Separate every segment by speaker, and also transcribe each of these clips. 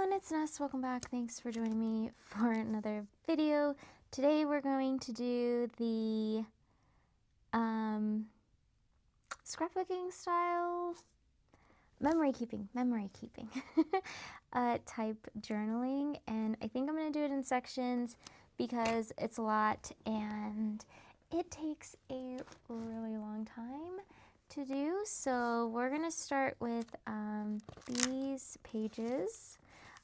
Speaker 1: everyone, it's Ness. Welcome back. Thanks for joining me for another video. Today we're going to do the scrapbooking style memory keeping type journaling, and I think I'm going to do it in sections because it's a lot and it takes a really long time to do. So we're going to start with these pages.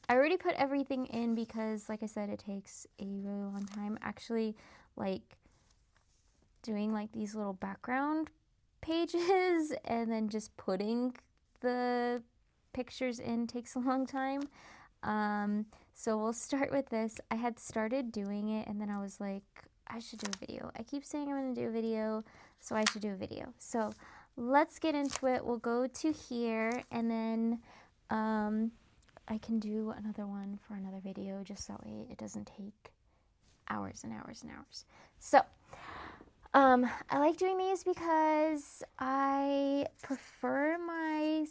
Speaker 1: I already put everything in because, like I said, it takes a really long time. Actually, like doing like these little background pages and then just putting the pictures in takes a long time. So we'll start with this. I had started doing it and then I was like, I should do a video. I keep saying I'm going to do a video, so I should do a video. So let's get into it. We'll go to here and then I can do another one for another video, just that way it doesn't take hours and hours and hours. So I like doing these because I prefer my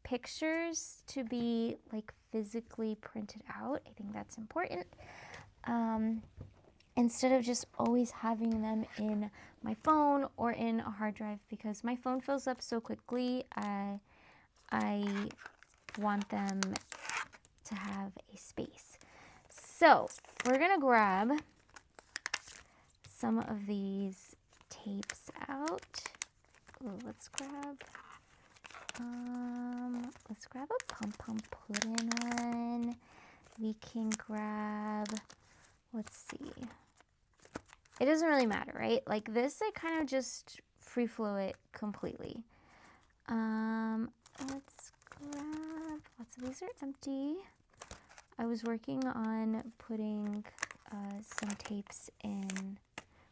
Speaker 1: pictures to be like physically printed out. I think that's important. Instead of just always having them in my phone or in a hard drive, because my phone fills up so quickly. I want them to have a space. So we're gonna grab some of these tapes out. Ooh, let's grab a pom-pom pudding one. We can grab, let's see. It doesn't really matter, right? Like this, I kind of just free flow it completely. Let's grab, lots of these are empty. I was working on putting some tapes in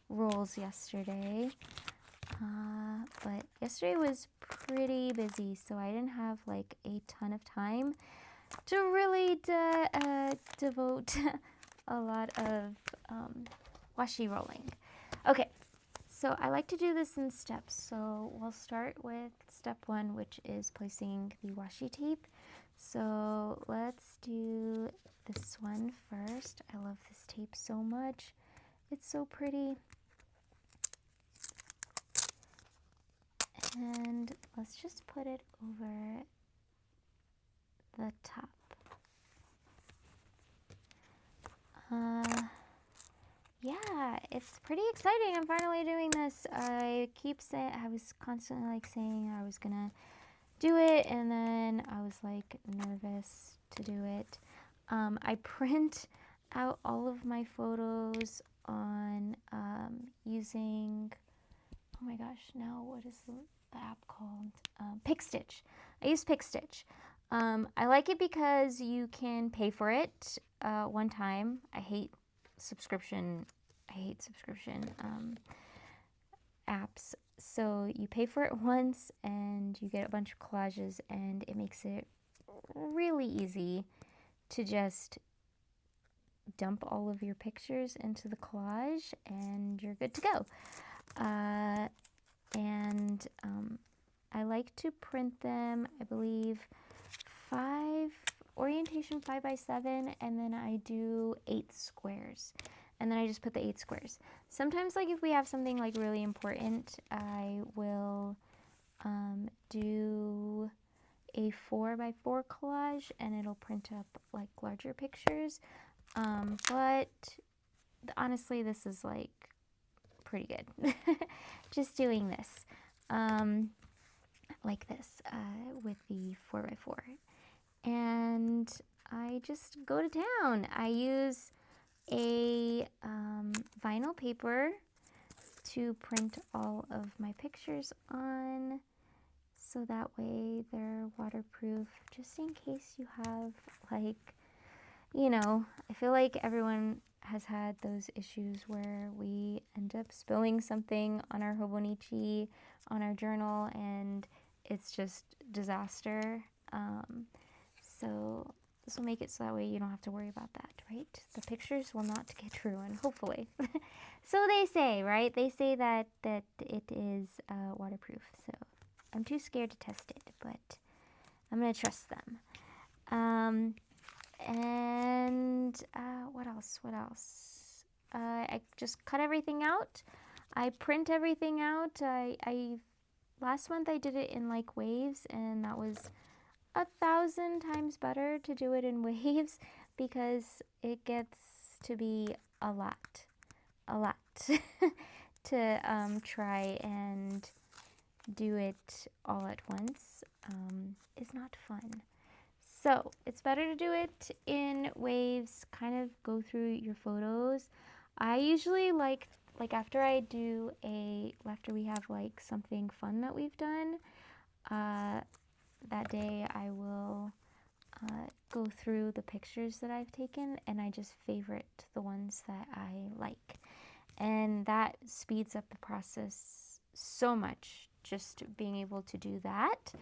Speaker 1: rolls yesterday, but yesterday was pretty busy, so I didn't have like a ton of time to really devote a lot of washi rolling. Okay, so I like to do this in steps. So we'll start with step one, which is placing the washi tape. So let's do this one first. I love this tape so much. It's so pretty. And let's just put it over the top. Yeah, it's pretty exciting. I'm finally doing this. I keep saying, I was constantly like saying I was gonna do it, and then I was like nervous to do it. I print out all of my photos on using, oh my gosh, now what is the app called? PicStitch. I use PicStitch. I like it because you can pay for it one time. I hate subscription apps. So you pay for it once and you get a bunch of collages, and it makes it really easy to just dump all of your pictures into the collage and you're good to go. I like to print them, I believe, orientation 5x7, and then I do 8 squares. And then I just put the 8 squares. Sometimes, like if we have something like really important, I will do a 4x4 collage, and it'll print up like larger pictures. But honestly, this is like pretty good. Just doing this like this with the 4x4. And I just go to town. I use a vinyl paper to print all of my pictures on, so that way they're waterproof, just in case you have, like, you know, I feel like everyone has had those issues where we end up spilling something on our Hobonichi, on our journal, and it's just disaster. So this will make it so that way you don't have to worry about that, right? The pictures will not get ruined, hopefully. So they say, right? They say that it is waterproof. So I'm too scared to test it, but I'm going to trust them. And what else? What else? I just cut everything out. I print everything out. I last month I did it in like waves, and that was 1,000 times better to do it in waves because it gets to be a lot to try and do it all at once. Is not fun. So it's better to do it in waves, kind of go through your photos. I usually like after we have like something fun that we've done, that day I will go through the pictures that I've taken, and I just favorite the ones that I like. And that speeds up the process so much, just being able to do that.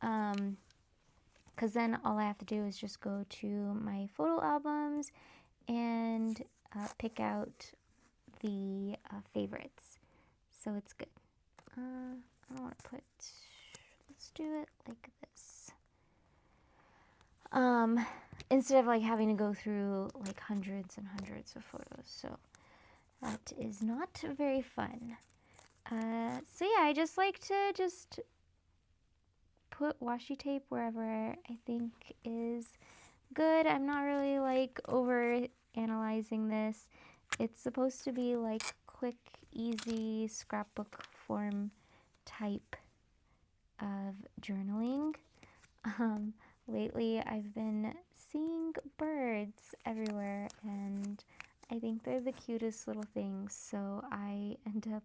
Speaker 1: Because then all I have to do is just go to my photo albums and pick out the favorites. So it's good. I don't want to let's do it like this. Instead of like having to go through like hundreds and hundreds of photos. So that is not very fun. So yeah, I just like to just put washi tape wherever I think is good. I'm not really like over analyzing this. It's supposed to be like quick, easy scrapbook form type of journaling. Lately I've been seeing birds everywhere, and I think they're the cutest little things, so I end up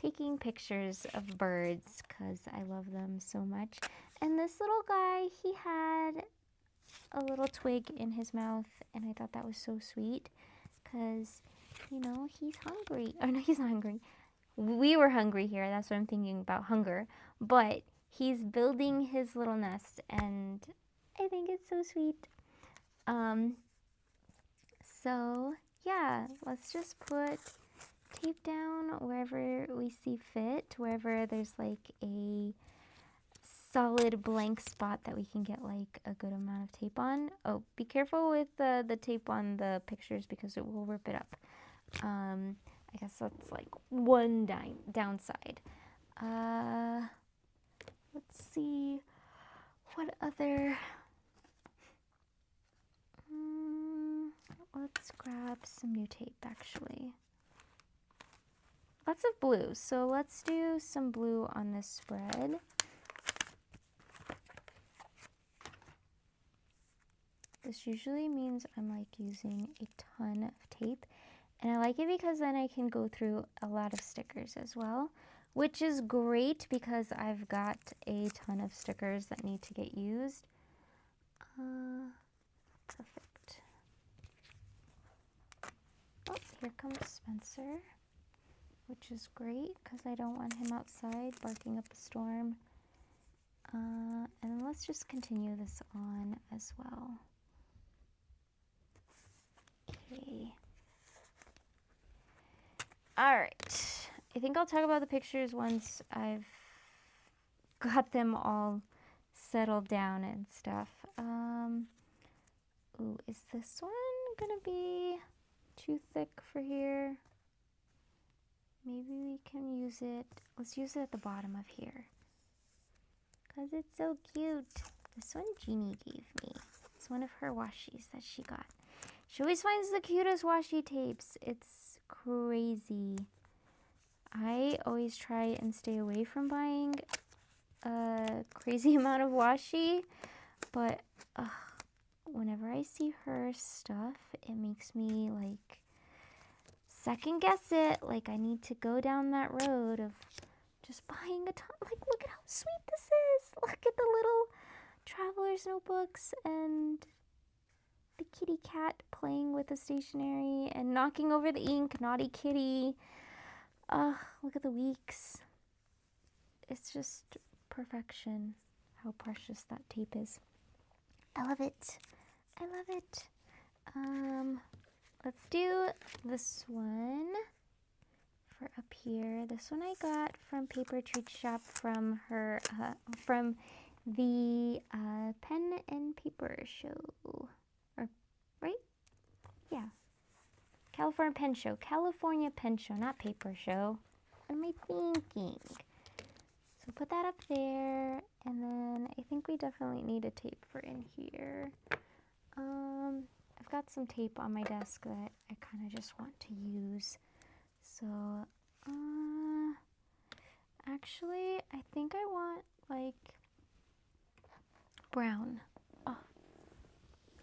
Speaker 1: taking pictures of birds because I love them so much. And this little guy, he had a little twig in his mouth, and I thought that was so sweet because, you know, he's hungry. Oh, no, he's not hungry. We were hungry here. That's what I'm thinking about, hunger. But he's building his little nest, and I think it's so sweet. So, yeah, let's just put tape down wherever we see fit, wherever there's like a solid blank spot that we can get like a good amount of tape on. Oh, be careful with the tape on the pictures because it will rip it up. I guess that's like one downside. Let's see what other. Let's grab some new tape actually. Lots of blue, so let's do some blue on this spread. This usually means I'm like using a ton of tape, and I like it because then I can go through a lot of stickers as well, which is great because I've got a ton of stickers that need to get used. Perfect. Oh, here comes Spencer, which is great because I don't want him outside barking up a storm. And then let's just continue this on as well. Okay. All right. I think I'll talk about the pictures once I've got them all settled down and stuff. Ooh, is this one gonna be too thick for here? Maybe we can use it. Let's use it at the bottom of here. Because it's so cute. This one Jeannie gave me. It's one of her washi's that she got. She always finds the cutest washi tapes. It's crazy. I always try and stay away from buying a crazy amount of washi, but whenever I see her stuff, it makes me like second guess it. Like I need to go down that road of just buying a ton. Like, look at how sweet this is. Look at the little traveler's notebooks and the kitty cat playing with the stationery and knocking over the ink. Naughty kitty. Look at the weeks. It's just perfection how precious that tape is. I love it. I love it. Let's do this one for up here. This one I got from Paper Treat Shop from her, from the Pen and Paper show, California Pen Show. California Pen Show, not paper show. What am I thinking? So put that up there, and then I think we definitely need a tape for in here. I've got some tape on my desk that I kind of just want to use. So, actually, I think I want like brown. Oh,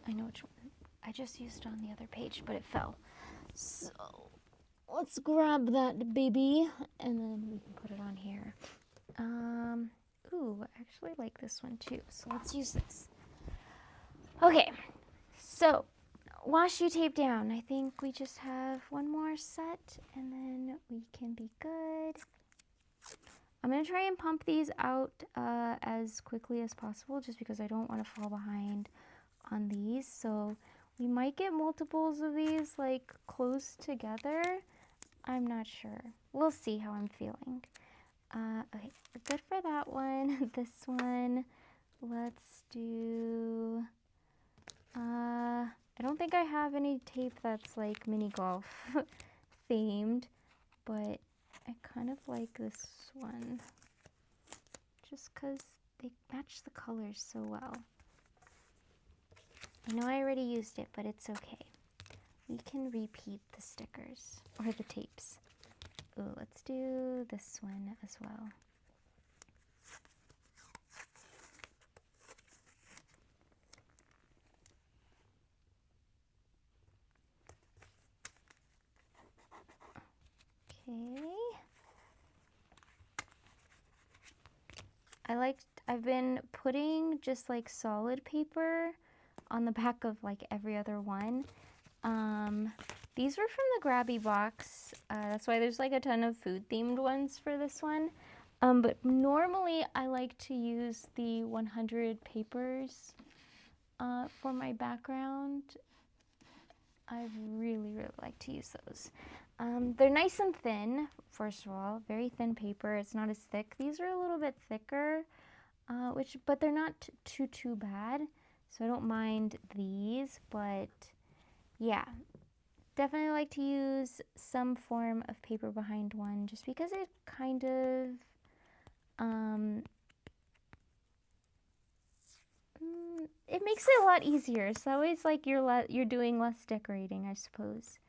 Speaker 1: I know which one. I just used it on the other page, but it fell. So let's grab that baby, and then we can put it on here. Ooh, I actually like this one too, so let's use this. Okay, so washi tape down. I think we just have one more set, and then we can be good. I'm going to try and pump these out as quickly as possible, just because I don't want to fall behind on these. So we might get multiples of these like close together. I'm not sure. We'll see how I'm feeling. Okay, we're good for that one. This one, let's do, I don't think I have any tape that's like mini golf themed, but I kind of like this one just because they match the colors so well. I know I already used it, but it's okay. We can repeat the stickers or the tapes. Ooh, let's do this one as well. Okay. I've been putting just like solid paper on the back of like every other one. These were from the Grabie box. That's why there's like a ton of food themed ones for this one. But normally I like to use the 100 papers for my background. I really, really like to use those. They're nice and thin, first of all, very thin paper. It's not as thick. These are a little bit thicker, but they're not too bad. So I don't mind these, but yeah, definitely like to use some form of paper behind one just because it kind of, it makes it a lot easier. So always like you're doing less decorating, I suppose,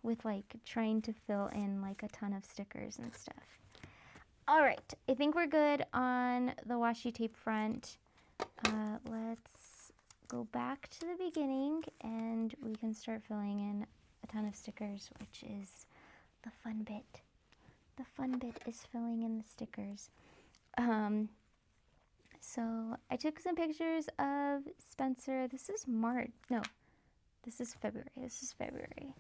Speaker 1: with like trying to fill in like a ton of stickers and stuff. All right, I think we're good on the washi tape front. Let's go back to the beginning and we can start filling in a ton of stickers, which is the fun bit. The fun bit is filling in the stickers. So I took some pictures of Spencer. This is March. No, this is February. This is February.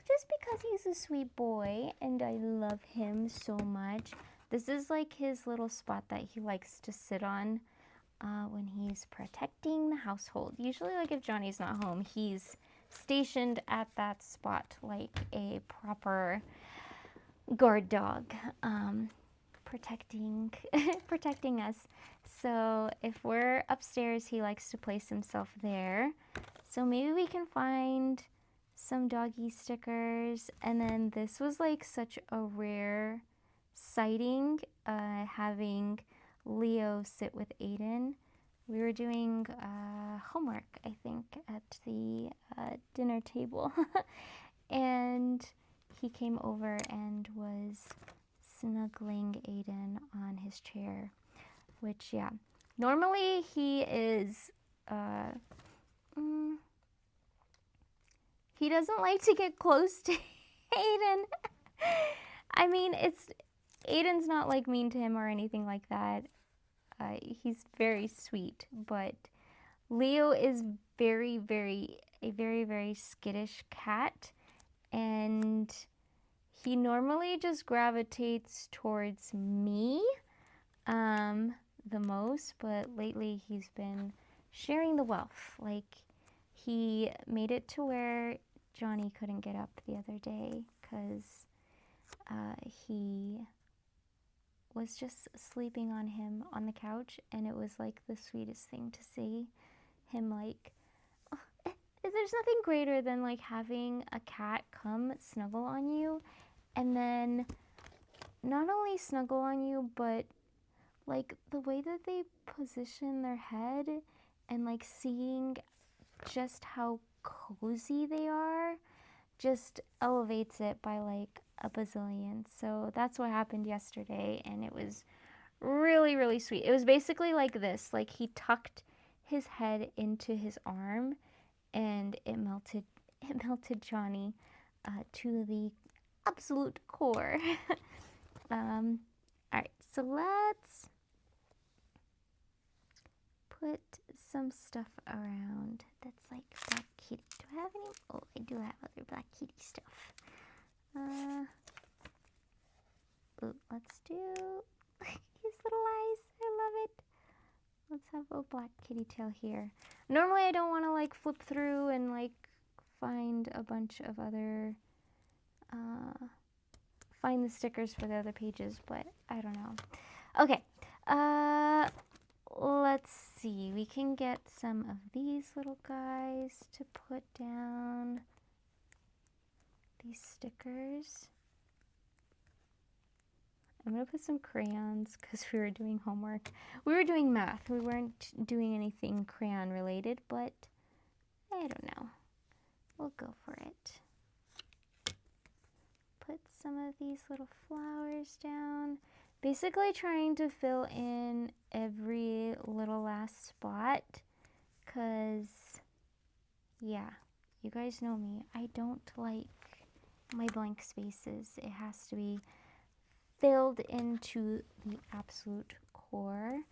Speaker 1: Just because he's a sweet boy and I love him so much. This is like his little spot that he likes to sit on when he's protecting the household. Usually like if Johnny's not home, he's stationed at that spot like a proper guard dog, protecting us. So if we're upstairs, he likes to place himself there. So maybe we can find some doggy stickers. And then this was like such a rare sighting, having Leo sit with Aiden. We were doing homework, I think, at the dinner table. And he came over and was snuggling Aiden on his chair, which, yeah, normally he is, he doesn't like to get close to Aiden. I mean, Aiden's not like mean to him or anything like that. He's very sweet, but Leo is a very skittish cat, and he normally just gravitates towards me the most, but lately he's been sharing the wealth. Like, he made it to where Johnny couldn't get up the other day because he was just sleeping on him on the couch, and it was like the sweetest thing to see him like, oh, it's there's nothing greater than like having a cat come snuggle on you, and then not only snuggle on you, but like the way that they position their head and like seeing just how cozy they are just elevates it by like a bazillion. So that's what happened yesterday, and it was really, really sweet. It was basically like this, like he tucked his head into his arm, and it melted Johnny to the absolute core. All right, so let's put some stuff around that's like Black Kitty. Do I have any? Oh, I do have other Black Kitty stuff. Let's do his little eyes. I love it. Let's have a Black Kitty tail here. Normally I don't want to like flip through and like find a bunch of other, find the stickers for the other pages, but I don't know. Okay, let's see. We can get some of these little guys to put down these stickers. I'm going to put some crayons because we were doing homework. We were doing math. We weren't doing anything crayon related, but I don't know. We'll go for it. Put some of these little flowers down. Basically trying to fill in every little last spot because, yeah, you guys know me. I don't like my blank spaces. It has to be filled into the absolute core.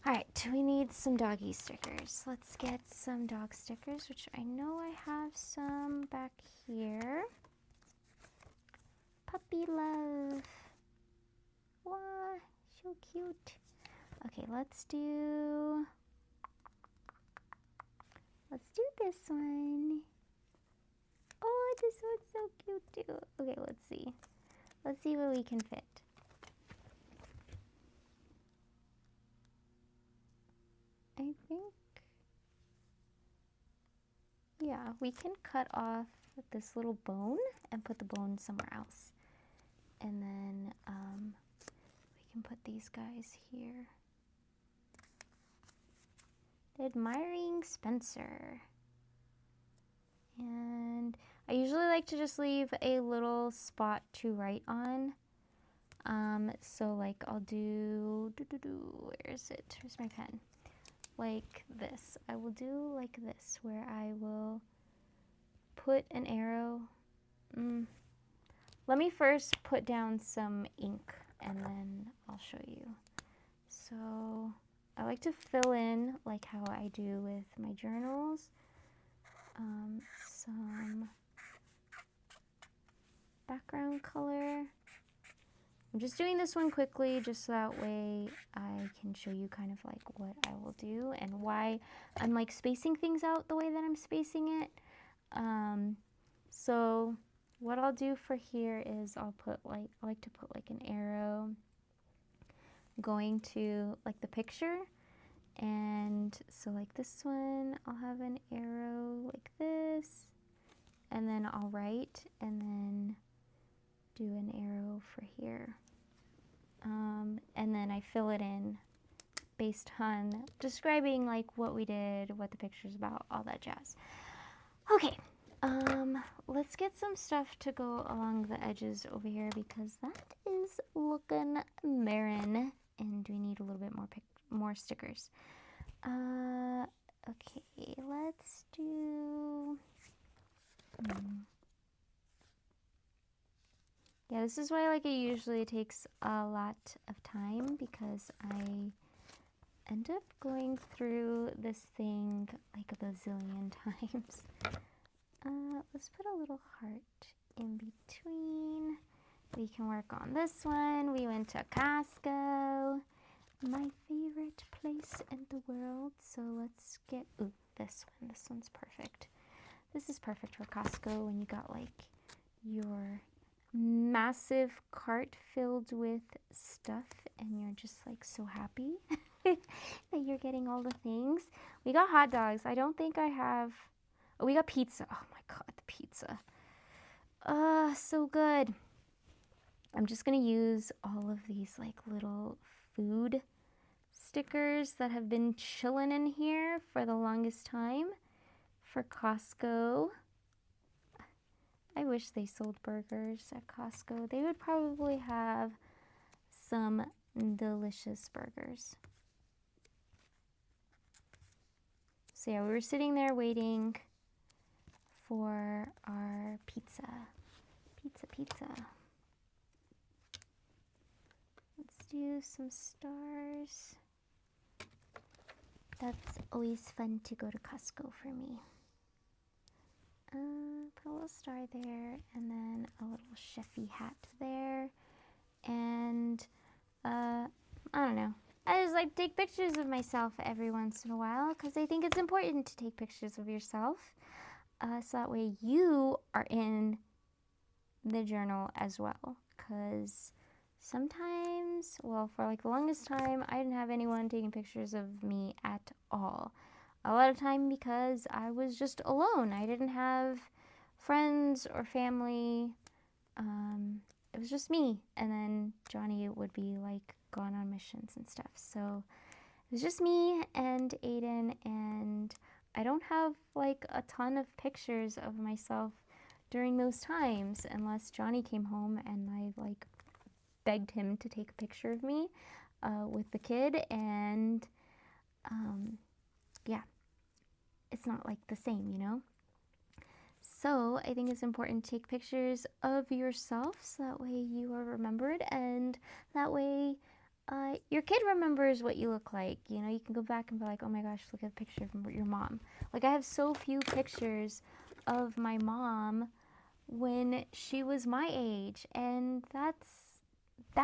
Speaker 1: All right, we need some doggy stickers. Let's get some dog stickers, which I know I have some back here. Puppy love. Wow, so cute. Okay, let's do this one. Oh, this one's so cute too. Okay, let's see. Let's see what we can fit. I think, yeah, we can cut off this little bone and put the bone somewhere else. And then we can put these guys here. The Admiring Spencer. And I usually like to just leave a little spot to write on. So like I'll do, where is it? Where's my pen? Like this. I will do like this, where I will put an arrow. Let me first put down some ink and then I'll show you. So I like to fill in like how I do with my journals. Some background color. I'm just doing this one quickly just so that way I can show you kind of like what I will do and why I'm like spacing things out the way that I'm spacing it. So what I'll do for here is I'll put like, I like to put like an arrow going to like the picture. And so like this one, I'll have an arrow like this, and then I'll write and then do an arrow for here. And then I fill it in based on describing like what we did, what the picture's about, all that jazz. Okay, let's get some stuff to go along the edges over here because that is looking barren. And we need a little bit more stickers. Okay, let's do... Yeah, this is why like it usually takes a lot of time because I end up going through this thing like a bazillion times. Let's put a little heart in between. We can work on this one. We went to Costco, my favorite place in the world. So let's get, ooh, this one. This one's perfect. This is perfect for Costco when you got like your massive cart filled with stuff and you're just like so happy that you're getting all the things. We got hot dogs. I don't think I have Oh, we got pizza. Oh my God, the pizza. So good. I'm just gonna use all of these like little food stickers that have been chilling in here for the longest time for Costco. I wish they sold burgers at Costco. They would probably have some delicious burgers. So yeah, we were sitting there waiting for our pizza. Pizza. Let's do some stars. That's always fun to go to Costco for me. Put a little star there, and then a little chefy hat there. And, I don't know. I just like to take pictures of myself every once in a while because I think it's important to take pictures of yourself. So that way you are in the journal as well. Because sometimes, well, for like the longest time, I didn't have anyone taking pictures of me at all. A lot of time because I was just alone. I didn't have friends or family. It was just me. And then Johnny would be like gone on missions and stuff. So it was just me and Aiden, and I don't have like a ton of pictures of myself during those times unless Johnny came home and I like begged him to take a picture of me with the kid, and yeah, it's not like the same, you know? So I think it's important to take pictures of yourself so that way you are remembered, and that way your kid remembers what you look like. You know, you can go back and be like, oh my gosh, look at the picture of your mom. Like I have so few pictures of my mom when she was my age, and that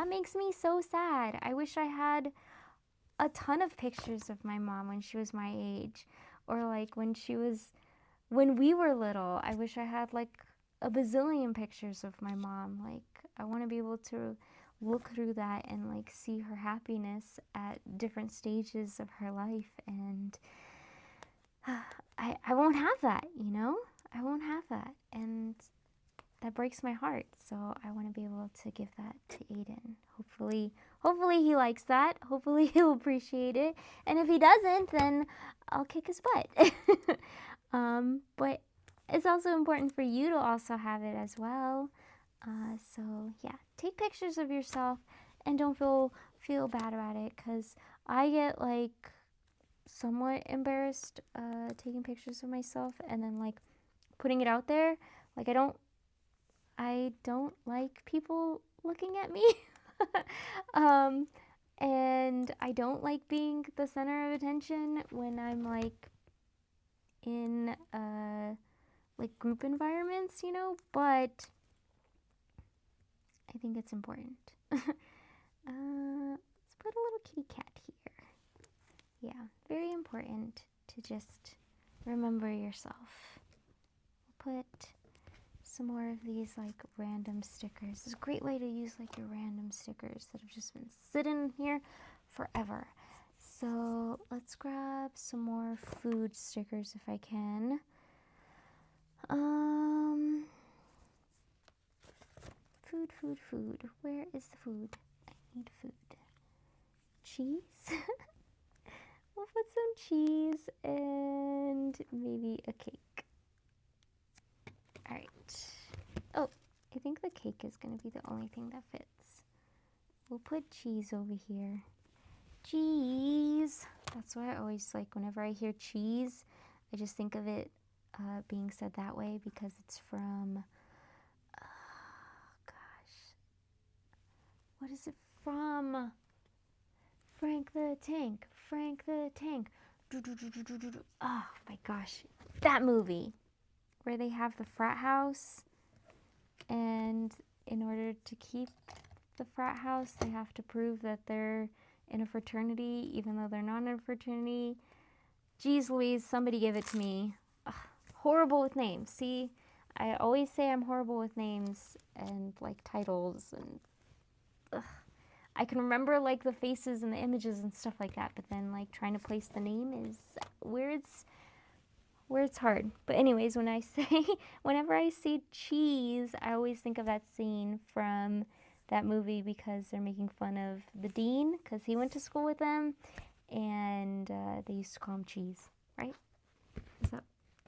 Speaker 1: makes me so sad. I wish I had a ton of pictures of my mom when she was my age, or like when we were little. I wish I had like a bazillion pictures of my mom. Like I want to be able to look through that and like see her happiness at different stages of her life, and I won't have that, you know? I won't have that, and that breaks my heart. So I want to be able to give that to Aiden. Hopefully he likes that. Hopefully he'll appreciate it. And if he doesn't, then I'll kick his butt. But it's also important for you to also have it as well. So yeah, take pictures of yourself and don't feel bad about it, because I get like somewhat embarrassed taking pictures of myself and then like putting it out there. Like I don't like people looking at me. And I don't like being the center of attention when I'm like in like group environments, you know, but I think it's important. Let's put a little kitty cat here. Yeah, very important to just remember yourself. We'll put some more of these like random stickers. It's a great way to use like your random stickers that have just been sitting here forever. So let's grab some more food stickers if I can. Food. Where is the food? I need food. Cheese. We'll put some cheese and maybe a cake. All right. Oh, I think the cake is going to be the only thing that fits. We'll put cheese over here. Cheese. That's why I always like, whenever I hear cheese, I just think of it being said that way because it's from, what is it from? Frank the Tank. Oh my gosh. That movie where they have the frat house, and in order to keep the frat house, they have to prove that they're in a fraternity, even though they're not in a fraternity. Geez Louise, somebody give it to me. Ugh, horrible with names. See, I always say I'm horrible with names and like titles, and I can remember like the faces and the images and stuff like that, but then like trying to place the name is where it's Words hard. But anyways, when I say, whenever I see cheese, I always think of that scene from that movie because they're making fun of the dean because he went to school with them, and they used to call him Cheese, right? Is that,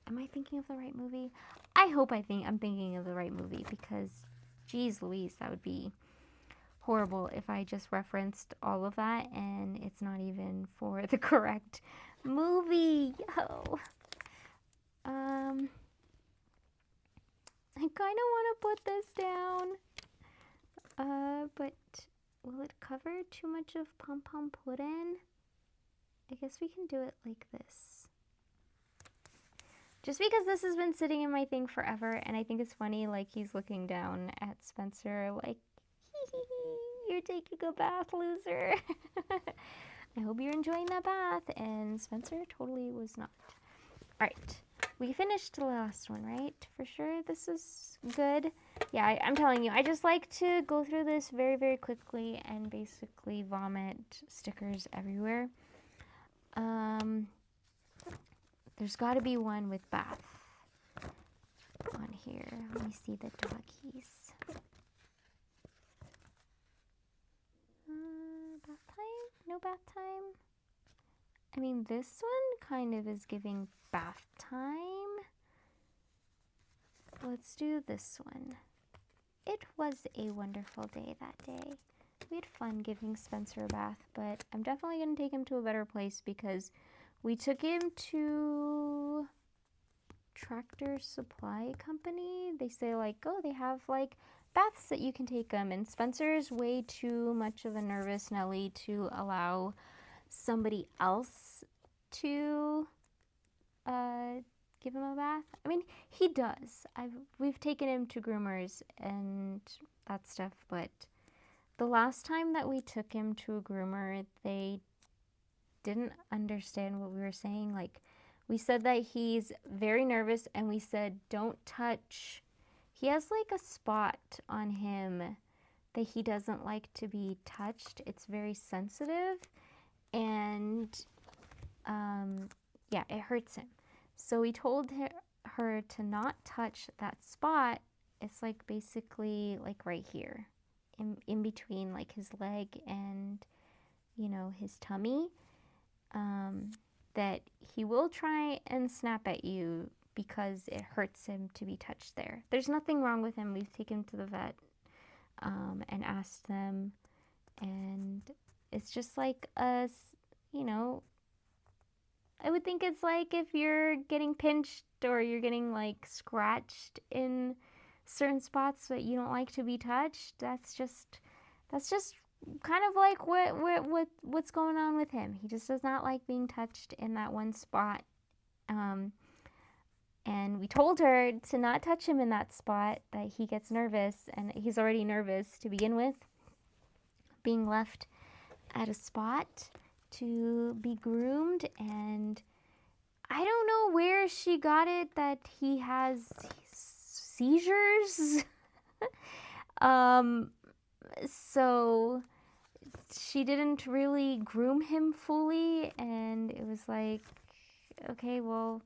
Speaker 1: am I thinking of the right movie? I hope I'm thinking of the right movie because, geez Louise, that would be horrible if I just referenced all of that and it's not even for the correct movie. Yo. I kind of want to put this down, but will it cover too much of Pom Pom Puddin'? I guess we can do it like this. Just because this has been sitting in my thing forever, and I think it's funny, like, he's looking down at Spencer, like, hee hee hee, you're taking a bath, loser. I hope you're enjoying that bath, and Spencer totally was not. Alright, we finished the last one, right? For sure, this is good. Yeah, I'm telling you, I just like to go through this very, very quickly and basically vomit stickers everywhere. There's got to be one with bath on here. Let me see the doggies. Bath time? No bath time? I mean, this one kind of is giving bath time. Let's do this one. It was a wonderful day that day. We had fun giving Spencer a bath, but I'm definitely going to take him to a better place because we took him to Tractor Supply Company. They say, like, oh, they have, like, baths that you can take him. And Spencer's way too much of a nervous Nelly to allow somebody else to give him a bath. I mean, he does. We've taken him to groomers and that stuff, but the last time that we took him to a groomer, they didn't understand what we were saying. Like, we said that he's very nervous, and we said don't touch. He has like a spot on him that he doesn't like to be touched. It's very sensitive, and yeah, it hurts him. So we told her to not touch that spot. It's like basically like right here, in between like his leg and, you know, his tummy. That he will try and snap at you because it hurts him to be touched there. There's nothing wrong with him. We've taken him to the vet and asked them, and it's just like us, you know, I would think it's like if you're getting pinched or you're getting like scratched in certain spots that you don't like to be touched. That's just kind of like what's going on with him. He just does not like being touched in that one spot. And we told her to not touch him in that spot, that he gets nervous, and he's already nervous to begin with, being left at a spot to be groomed. And I don't know where she got it that he has seizures. So she didn't really groom him fully, and it was like, okay, well,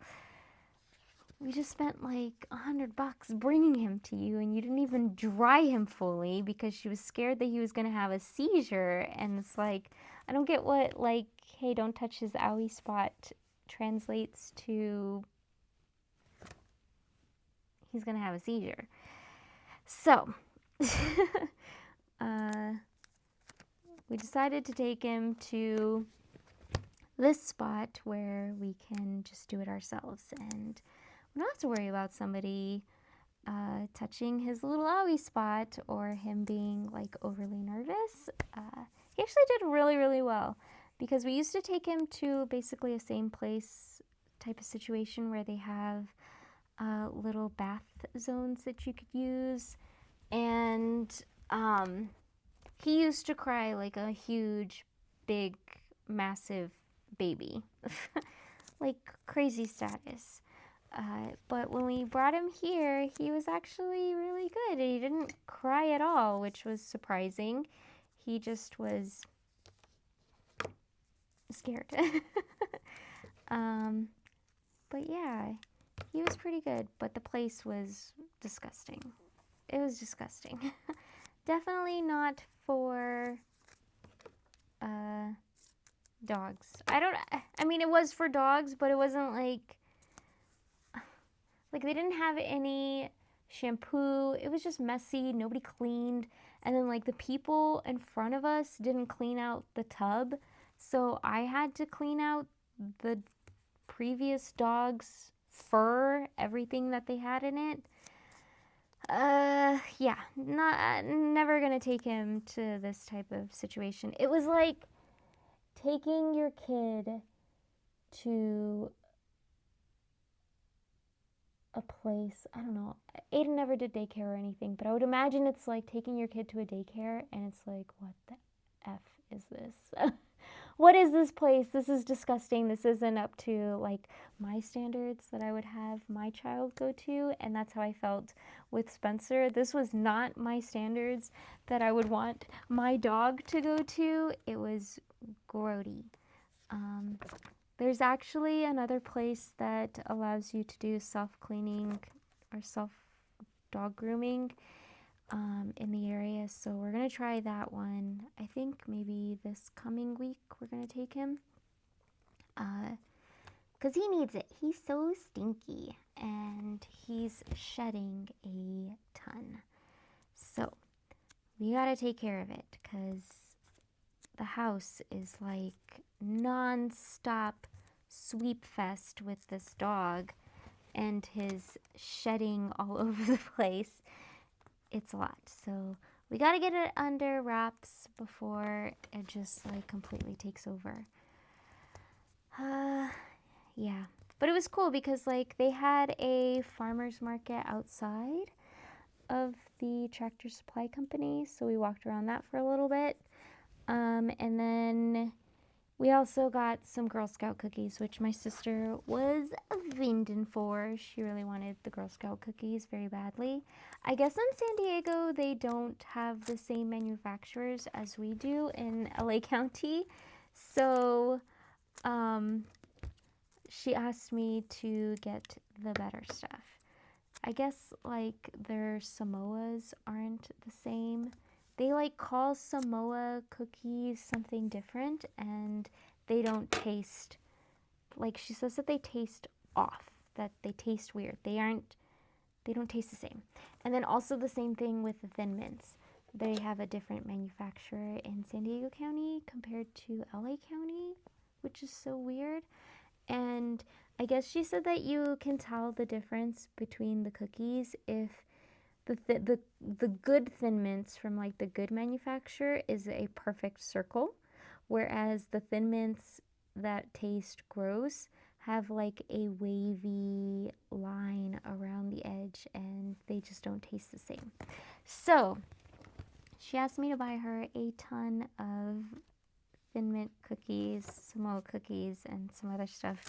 Speaker 1: we just spent like $100 bringing him to you, and you didn't even dry him fully because she was scared that he was going to have a seizure. And it's like, I don't get what, like, hey, don't touch his owie spot translates to he's going to have a seizure. So we decided to take him to this spot where we can just do it ourselves, and we don't have to worry about somebody touching his little owie spot or him being like overly nervous. He actually did really, really well because we used to take him to basically a same place type of situation where they have little bath zones that you could use, and he used to cry like a huge, big, massive baby, like crazy status. But when we brought him here, he was actually really good. He didn't cry at all, which was surprising. He just was scared. But But yeah, he was pretty good, but the place was disgusting. It was disgusting. Definitely not for dogs. I mean, it was for dogs, but it wasn't like they didn't have any shampoo. It was just messy. Nobody cleaned. And then like the people in front of us didn't clean out the tub. So I had to clean out the previous dog's fur, everything that they had in it. Yeah, never gonna take him to this type of situation. It was like taking your kid to a place, I don't know. Aiden never did daycare or anything, but I would imagine it's like taking your kid to a daycare and it's like, what the F is this? What is this place? This is disgusting. This isn't up to like my standards that I would have my child go to, and that's how I felt with Spencer. This was not my standards that I would want my dog to go to. It was grody. There's actually another place that allows you to do self-cleaning or self-dog grooming in the area, so we're going to try that one. I think maybe this coming week we're going to take him because he needs it. He's so stinky and he's shedding a ton. So we got to take care of it because the house is like non-stop sweep fest with this dog and his shedding all over the place. It's a lot. So we got to get it under wraps before it just like completely takes over. Yeah. But it was cool because like they had a farmer's market outside of the Tractor Supply Company. So we walked around that for a little bit. And then we also got some Girl Scout cookies, which my sister was vending for. She really wanted the Girl Scout cookies very badly. I guess in San Diego, they don't have the same manufacturers as we do in LA County. So she asked me to get the better stuff. I guess like their Samoas aren't the same. They like call Samoa cookies something different, and they don't taste, like she says that they taste off, that they taste weird. They don't taste the same. And then also the same thing with the Thin Mints. They have a different manufacturer in San Diego County compared to LA County, which is so weird. And I guess she said that you can tell the difference between the cookies if the good Thin Mints from like the good manufacturer is a perfect circle, whereas the Thin Mints that taste gross have like a wavy line around the edge and they just don't taste the same. So she asked me to buy her a ton of Thin Mint cookies, Samoa cookies, and some other stuff.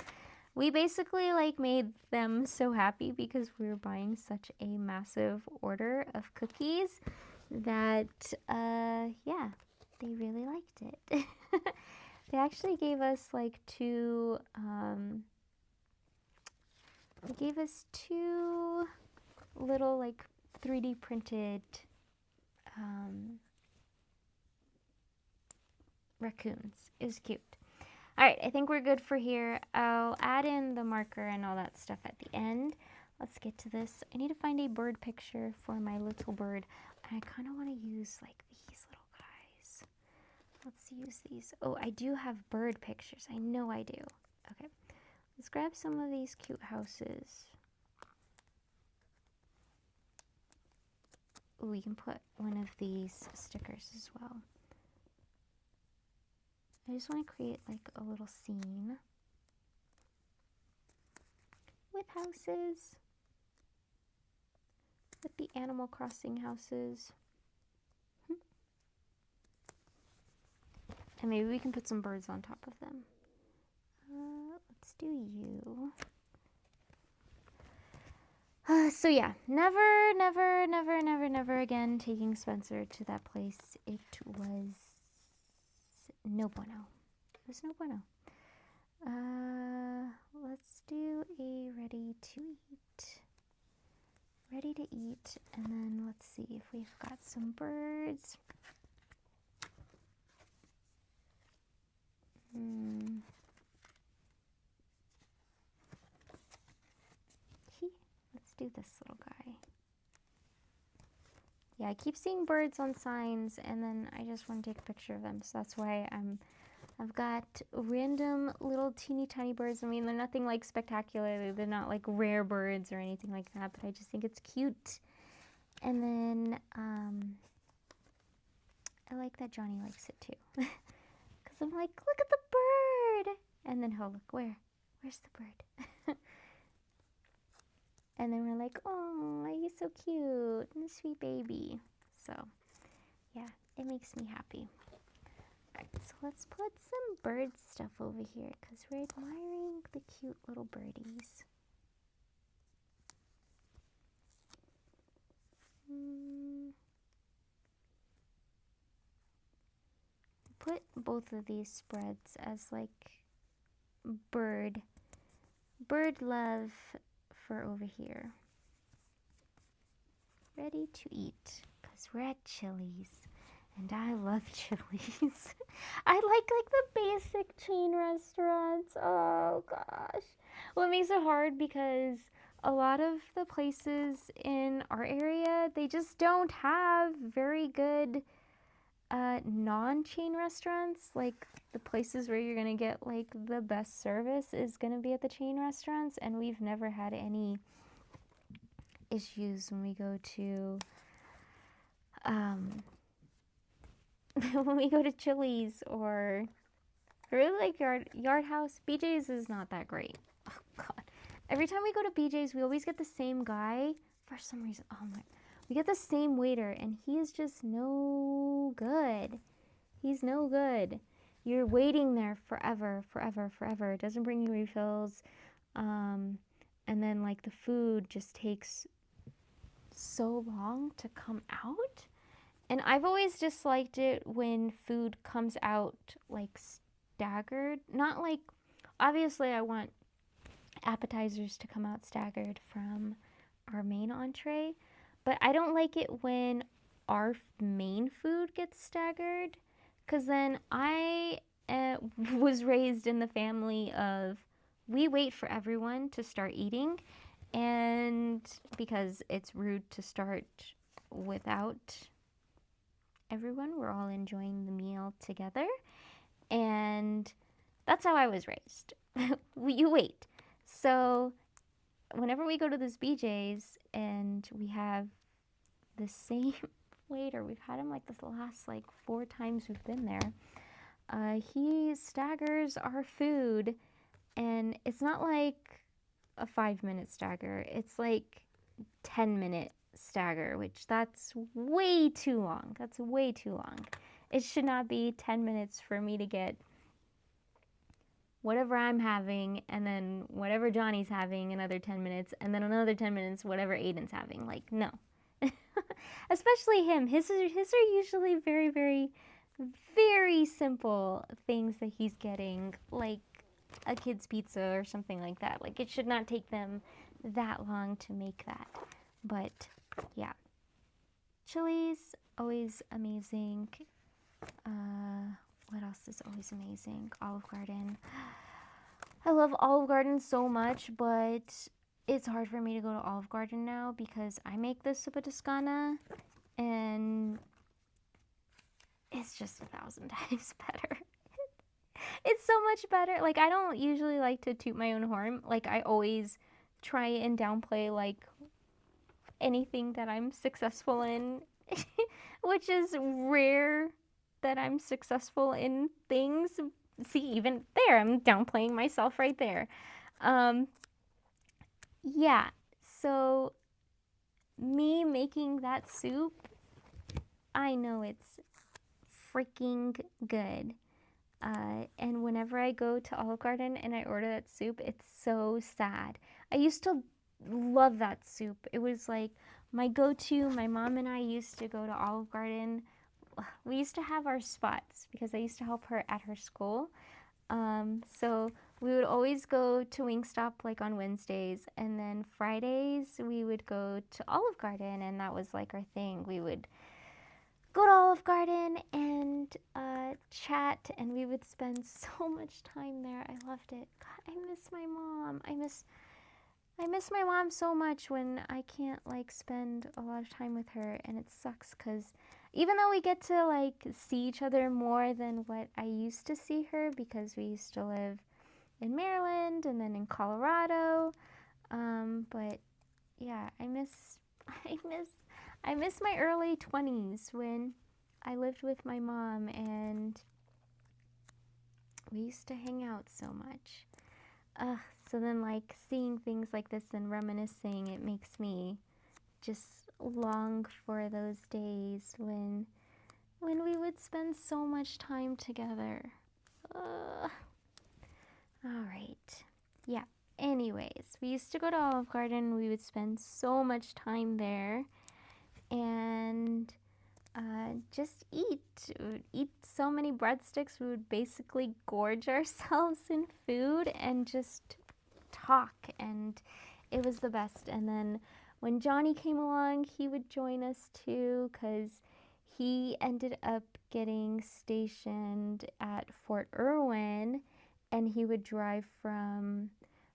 Speaker 1: We basically like made them so happy because we were buying such a massive order of cookies that, yeah, they really liked it. They actually gave us like two little like 3D printed raccoons. It was cute. All right, I think we're good for here. I'll add in the marker and all that stuff at the end. Let's get to this. I need to find a bird picture for my little bird. I kind of want to use like these little guys. Let's use these. Oh, I do have bird pictures. I know I do. Okay, let's grab some of these cute houses. Oh, we can put one of these stickers as well. I just want to create like a little scene with houses, with the Animal Crossing houses. And maybe we can put some birds on top of them. Let's do you. So yeah, never again taking Spencer to that place. It was no bueno. It was no bueno. Let's do a ready to eat. And then let's see if we've got some birds. Let's do this little guy. Yeah, I keep seeing birds on signs, and then I just want to take a picture of them. So that's why I've got random little teeny tiny birds. I mean, they're nothing like spectacular. They're not like rare birds or anything like that, but I just think it's cute. And then I like that Johnny likes it too. Because I'm like, look at the bird. And then he'll look, where's the bird? And then we're like, oh, he's so cute, and a sweet baby. So, yeah, it makes me happy. All right, so let's put some bird stuff over here because we're admiring the cute little birdies. Put both of these spreads as like bird love for over here. Ready to eat because we're at Chili's. And I love Chili's. I like the basic chain restaurants. Oh gosh. Well, it makes it hard because a lot of the places in our area, they just don't have very good non-chain restaurants. Like the places where you're gonna get like the best service is gonna be at the chain restaurants, and we've never had any issues when we go to when we go to Chili's or really like Yard House. BJ's is not that great. Oh god. Every time we go to BJ's, we always get the same guy for some reason. Oh my. We get the same waiter and he is just no good. He's no good. You're waiting there forever. It doesn't bring you refills. And then like the food just takes so long to come out. And I've always disliked it when food comes out like staggered. Not like, obviously I want appetizers to come out staggered from our main entree, but I don't like it when our main food gets staggered, because then I was raised in the family of we wait for everyone to start eating, and because it's rude to start without everyone, we're all enjoying the meal together, and that's how I was raised. You wait. So whenever we go to this BJ's and we have the same waiter, we've had him like this last like 4 times we've been there, he staggers our food, and it's not like a 5-minute stagger, it's like 10-minute stagger, which that's way too long. That's way too long. It should not be 10 minutes for me to get whatever I'm having, and then whatever Johnny's having, another 10 minutes, and then another 10 minutes, whatever Aiden's having. Like, no. Especially him. His are usually very, very, very simple things that he's getting, like a kid's pizza or something like that. Like, it should not take them that long to make that. But, yeah. Chili's, always amazing. What else is always amazing? Olive Garden. I love Olive Garden so much, but it's hard for me to go to Olive Garden now because I make the Sopa Toscana, and it's just 1,000 times better. It's so much better. Like, I don't usually like to toot my own horn. Like, I always try and downplay, like, anything that I'm successful in, which is rare that I'm successful in things. See, even there, I'm downplaying myself right there. Yeah, so me making that soup, I know it's freaking good. And whenever I go to Olive Garden and I order that soup, it's so sad. I used to love that soup. It was like my go-to. My mom and I used to go to Olive Garden. We used to have our spots because I used to help her at her school. So we would always go to Wingstop like on Wednesdays, and then Fridays we would go to Olive Garden, and that was like our thing. We would go to Olive Garden and chat, and we would spend so much time there. I loved it. God, I miss my mom. I miss my mom so much when I can't like spend a lot of time with her, and it sucks because even though we get to like see each other more than what I used to see her, because we used to live in Maryland and then in Colorado, but yeah, I miss I miss my early 20s when I lived with my mom and we used to hang out so much. So then like seeing things like this and reminiscing, it makes me just long for those days when we would spend so much time together. All right. Yeah. Anyways, we used to go to Olive Garden. We would spend so much time there and just eat. We would eat so many breadsticks. We would basically gorge ourselves in food and just talk, and it was the best. And then when Johnny came along, he would join us too, because he ended up getting stationed at Fort Irwin, and he would drive from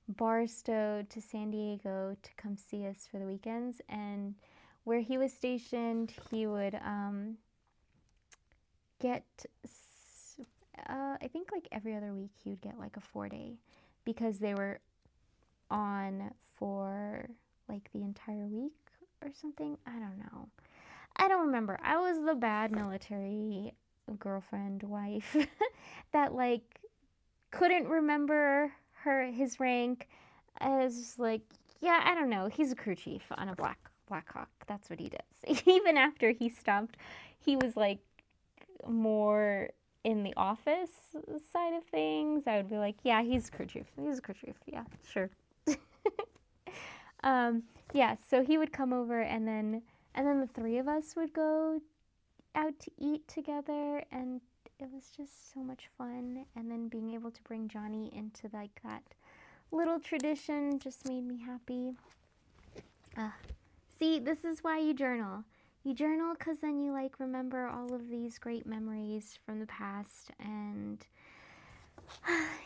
Speaker 1: Barstow to San Diego to come see us for the weekends. And where he was stationed, he would get, I think like every other week, he would get like a 4-day, because they were on for like the entire week or something. I don't know. I don't remember. I was the bad military girlfriend wife that like couldn't remember his rank. I was just like, yeah, I don't know. He's a crew chief on a Black Hawk. That's what he does. Even after he stopped, he was like more in the office side of things. I would be like, yeah, he's a crew chief. He's a crew chief. Yeah, sure. Yeah, so he would come over, and then the three of us would go out to eat together, and it was just so much fun. And then being able to bring Johnny into like that little tradition just made me happy. See, this is why you journal. You journal because then you like remember all of these great memories from the past, and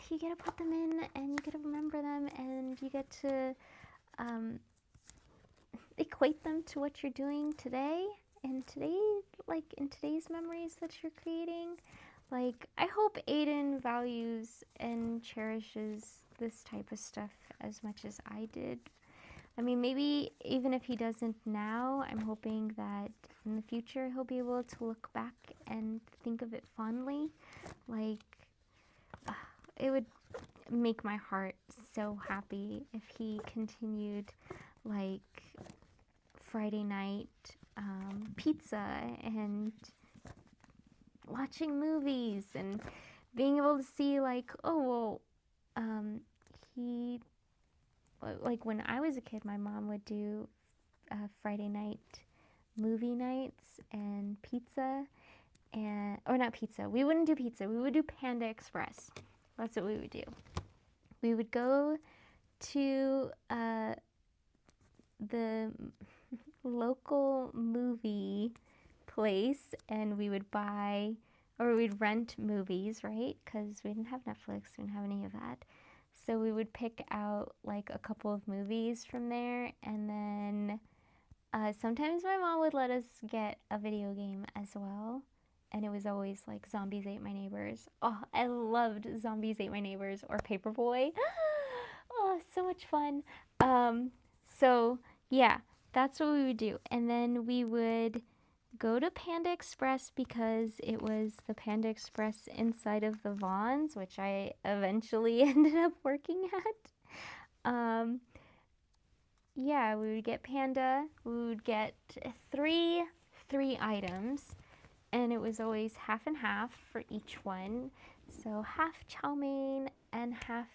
Speaker 1: you get to put them in, and you get to remember them, and you get to equate them to what you're doing today, and today, like in today's memories that you're creating. Like, I hope Aiden values and cherishes this type of stuff as much as I did. I mean, maybe even if he doesn't now, I'm hoping that in the future he'll be able to look back and think of it fondly. Like, it would make my heart so happy if he continued, like, Friday night pizza and watching movies and being able to see, like, oh, well, he, like, when I was a kid, my mom would do Friday night movie nights and pizza, and, or not pizza, we wouldn't do pizza, we would do Panda Express. That's what we would do. We would go to the local movie place, and we would buy, or we'd rent movies, right? Because we didn't have Netflix, we didn't have any of that. So we would pick out like a couple of movies from there, and then sometimes my mom would let us get a video game as well. And it was always like Zombies Ate My Neighbors. Oh, I loved Zombies Ate My Neighbors or Paperboy. Oh, so much fun. So yeah, that's what we would do. And then we would go to Panda Express, because it was the Panda Express inside of the Vons, which I eventually ended up working at. Yeah, we would get Panda. We would get three items, and it was always half and half for each one. So half chow mein and half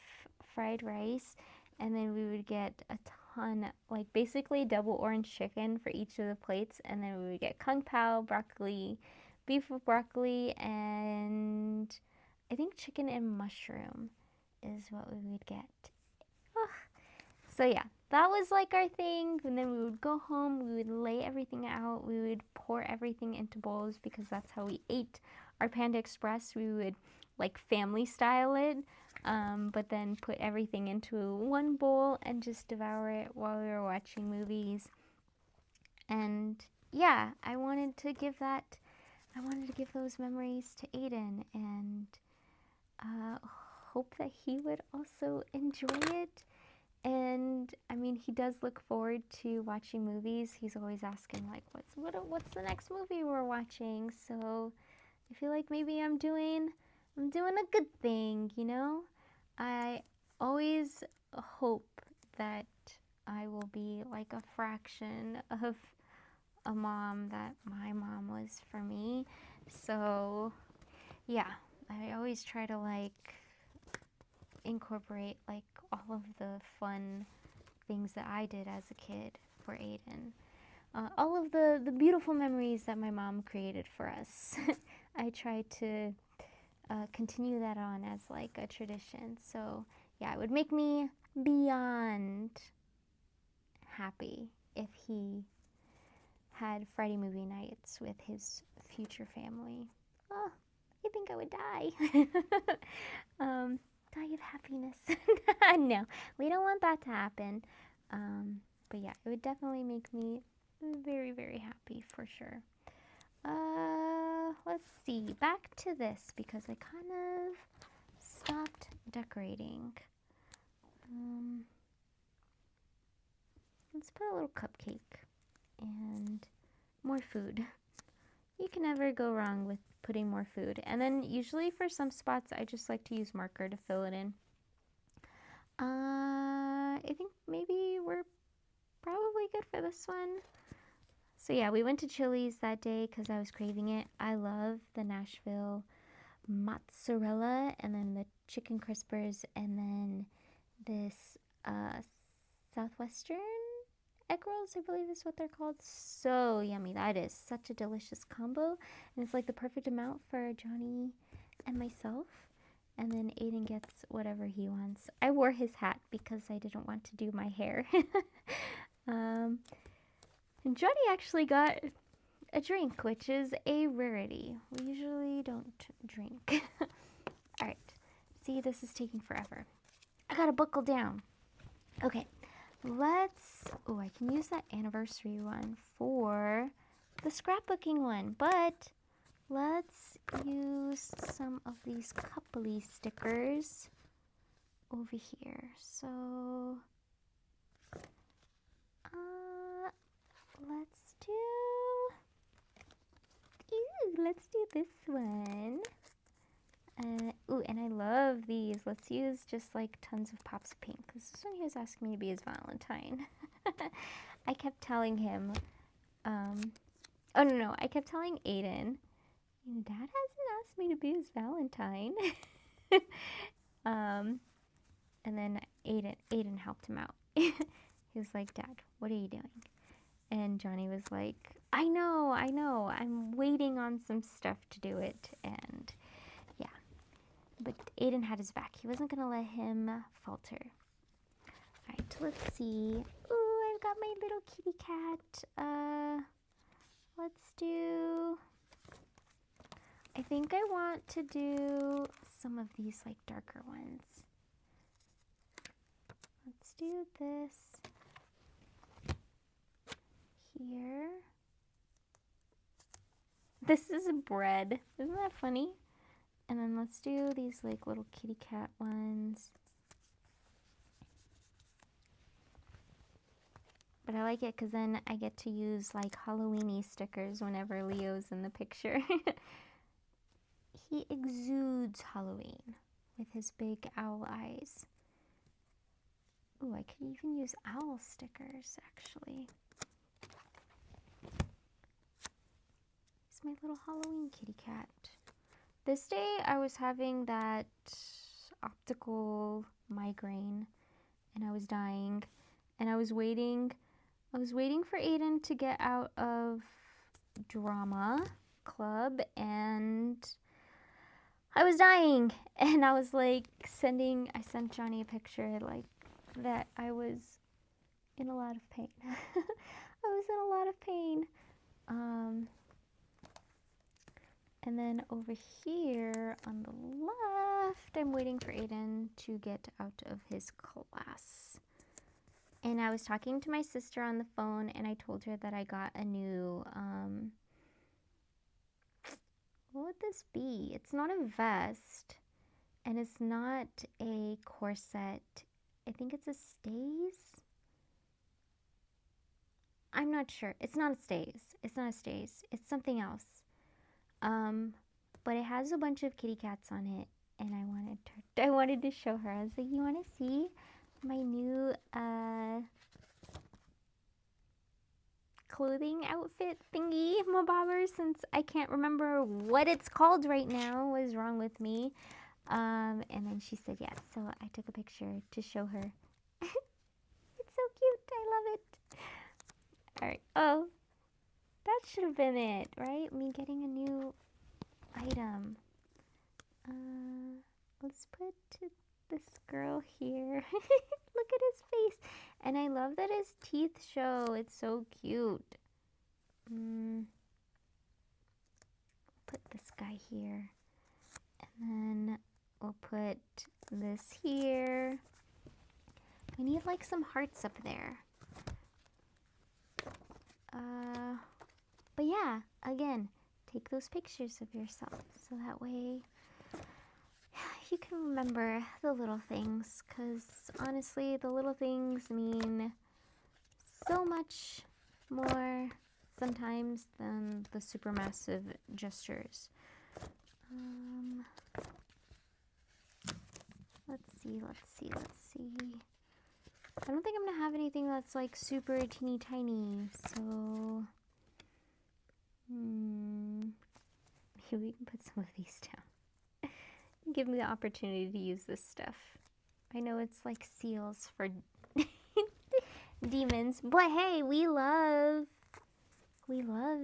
Speaker 1: fried rice, and then we would get a ton, like basically double orange chicken for each of the plates, and then we would get kung pao, broccoli, beef with broccoli, and I think chicken and mushroom. is what we would get. Ugh. So yeah, that was like our thing. And then we would go home, we would lay everything out, we would pour everything into bowls because that's how we ate our Panda Express. We would like family style it, but then put everything into one bowl and just devour it while we were watching movies. And yeah, I wanted to give those memories to Aiden, and hope that he would also enjoy it. And I mean, he does look forward to watching movies. He's always asking like, what's the next movie we're watching? So I feel like maybe I'm doing a good thing, you know? I always hope that I will be like a fraction of a mom that my mom was for me. So yeah, I always try to like incorporate like all of the fun things that I did as a kid for Aiden. All of the beautiful memories that my mom created for us. I try to continue that on as like a tradition. So yeah, it would make me beyond happy if he had Friday movie nights with his future family. Oh, I think I would die. Die of happiness. No, we don't want that to happen. But yeah, it would definitely make me very, very happy for sure. Let's see, back to this because I kind of stopped decorating. Let's put a little cupcake and more food. You can never go wrong with putting more food. And then usually for some spots, I just like to use marker to fill it in. I think maybe we're probably good for this one. So yeah, we went to Chili's that day because I was craving it. I love the Nashville mozzarella and then the chicken crispers and then this Southwestern egg rolls, I believe is what they're called. So yummy. That is such a delicious combo. And it's like the perfect amount for Johnny and myself. And then Aiden gets whatever he wants. I wore his hat because I didn't want to do my hair. And Johnny actually got a drink, which is a rarity. We usually don't drink. All right. See, this is taking forever. I gotta buckle down. Okay. I can use that anniversary one for the scrapbooking one, but let's use some of these coupley stickers over here. So, let's do this one. And I love these. Let's use just like tons of pops of pink. This one he was asking me to be his Valentine. I kept telling him, I kept telling Aiden, Dad hasn't asked me to be his Valentine. And then Aiden helped him out. He was like, Dad, what are you doing? And Johnny was like, I know, I'm waiting on some stuff to do it. And yeah, but Aiden had his back. He wasn't going to let him falter. All right, let's see. Ooh, I've got my little kitty cat. Let's do, I think I want to do some of these like darker ones. Let's do this here. This is bread. Isn't that funny? And then let's do these like little kitty cat ones. But I like it because then I get to use like Halloween-y stickers whenever Leo's in the picture. He exudes Halloween with his big owl eyes. Ooh, I could even use owl stickers actually. It's my little Halloween kitty cat. This day I was having that optical migraine and I was dying and I was waiting for Aiden to get out of drama club and I was dying, and I was like I sent Johnny a picture like that I was in a lot of pain. I was in a lot of pain. And then over here on the left, I'm waiting for Aiden to get out of his class. And I was talking to my sister on the phone, and I told her that I got a new, what would this be? It's not a vest, and it's not a corset. I think it's a stays. I'm not sure. It's not a stays. It's not a stays. It's something else. But it has a bunch of kitty cats on it, and I wanted to show her. I was like, you want to see my new clothing outfit thingy, mabobber, since I can't remember what it's called right now. What is wrong with me? And then she said yes, so I took a picture to show her. It's so cute. I love it. All right. Oh, that should have been it, right? Me getting a new item. Let's put this girl here. Look at his face. And I love that his teeth show. It's so cute. Put this guy here. And then we'll put this here. We need like some hearts up there. But yeah, again, take those pictures of yourself so that way you can remember the little things, because honestly, the little things mean so much more sometimes than the supermassive gestures. Let's see. I don't think I'm gonna have anything that's like super teeny tiny, so maybe we can put some of these down. Give me the opportunity to use this stuff. I know it's like seals for demons, but hey, we love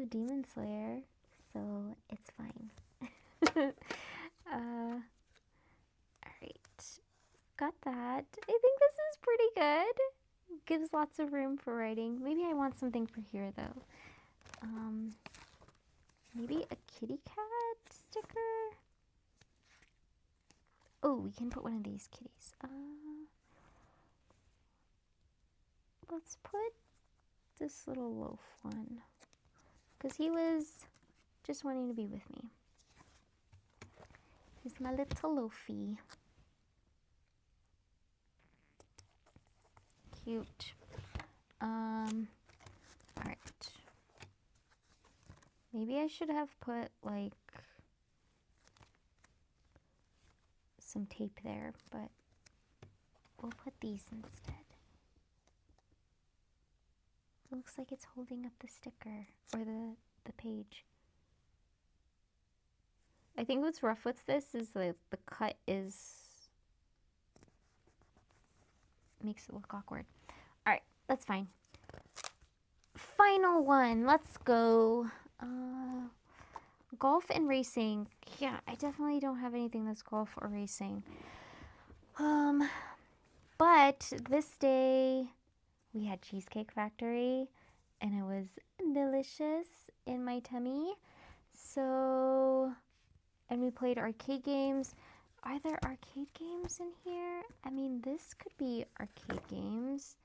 Speaker 1: Demon Slayer, so it's fine. Alright, got that. I think this is pretty good. Gives lots of room for writing. Maybe I want something for here though. Maybe a kitty cat sticker? Oh, we can put one of these kitties. Let's put this little loaf one, because he was just wanting to be with me. He's my little loafy. Cute. Alright. Maybe I should have put like some tape there, but we'll put these instead. It looks like it's holding up the sticker or the page. I think what's rough with this is the cut makes it look awkward. Alright, that's fine. Final one, let's go. Golf and racing. Yeah, I definitely don't have anything that's golf or racing. But this day we had Cheesecake Factory and it was delicious in my tummy. So, and we played arcade games. Are there arcade games in here? I mean, this could be arcade games.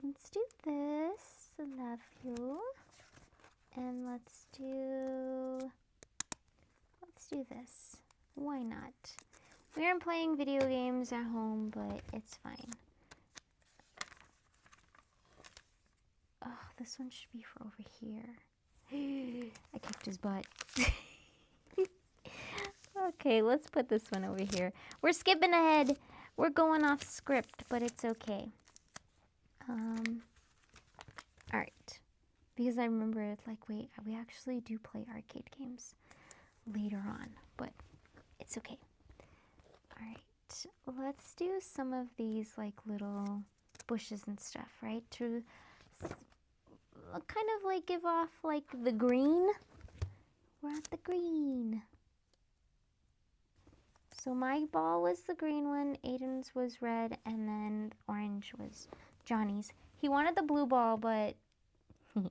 Speaker 1: Let's do this. Love you. And let's do this. Why not? We aren't playing video games at home, but it's fine. Oh, this one should be for over here. I kicked his butt. Okay, let's put this one over here. We're skipping ahead. We're going off script, but it's okay. Alright. Because I remembered, like, wait, we actually do play arcade games later on, but it's okay. Alright, let's do some of these, like, little bushes and stuff, right? To kind of like give off like the green. We're at the green. So my ball was the green one, Aiden's was red, and then orange was Johnny's. He wanted the blue ball, but he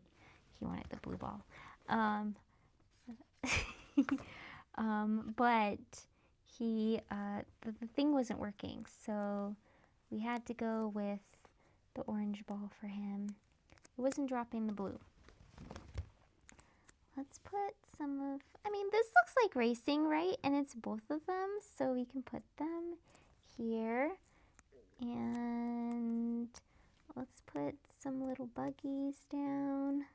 Speaker 1: wanted the blue ball. But he, the thing wasn't working, so we had to go with the orange ball for him. It wasn't dropping the blue. Let's put some of, I mean, this looks like racing, right? And it's both of them, so we can put them here. And let's put some little buggies down.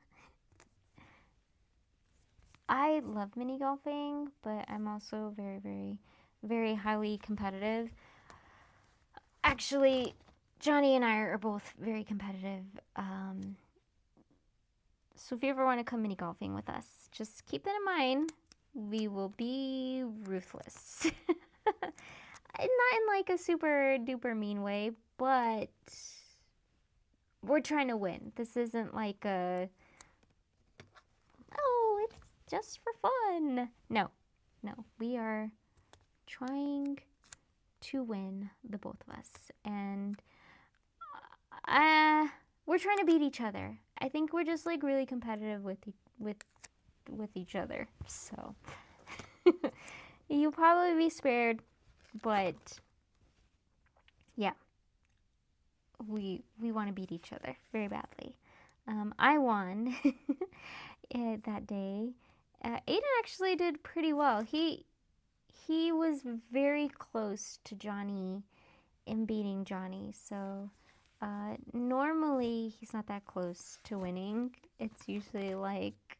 Speaker 1: I love mini golfing, but I'm also very, very, very highly competitive. Actually, Johnny and I are both very competitive. So if you ever want to come mini golfing with us, just keep that in mind. We will be ruthless. Not in like a super duper mean way, but we're trying to win. This isn't like a, oh, it's just for fun. No, we are trying to win, the both of us. And we're trying to beat each other. I think we're just like really competitive with each other. So you'll probably be spared, but yeah, we want to beat each other very badly. I won that day. Aiden actually did pretty well. He was very close to Johnny in beating Johnny. So normally he's not that close to winning. It's usually like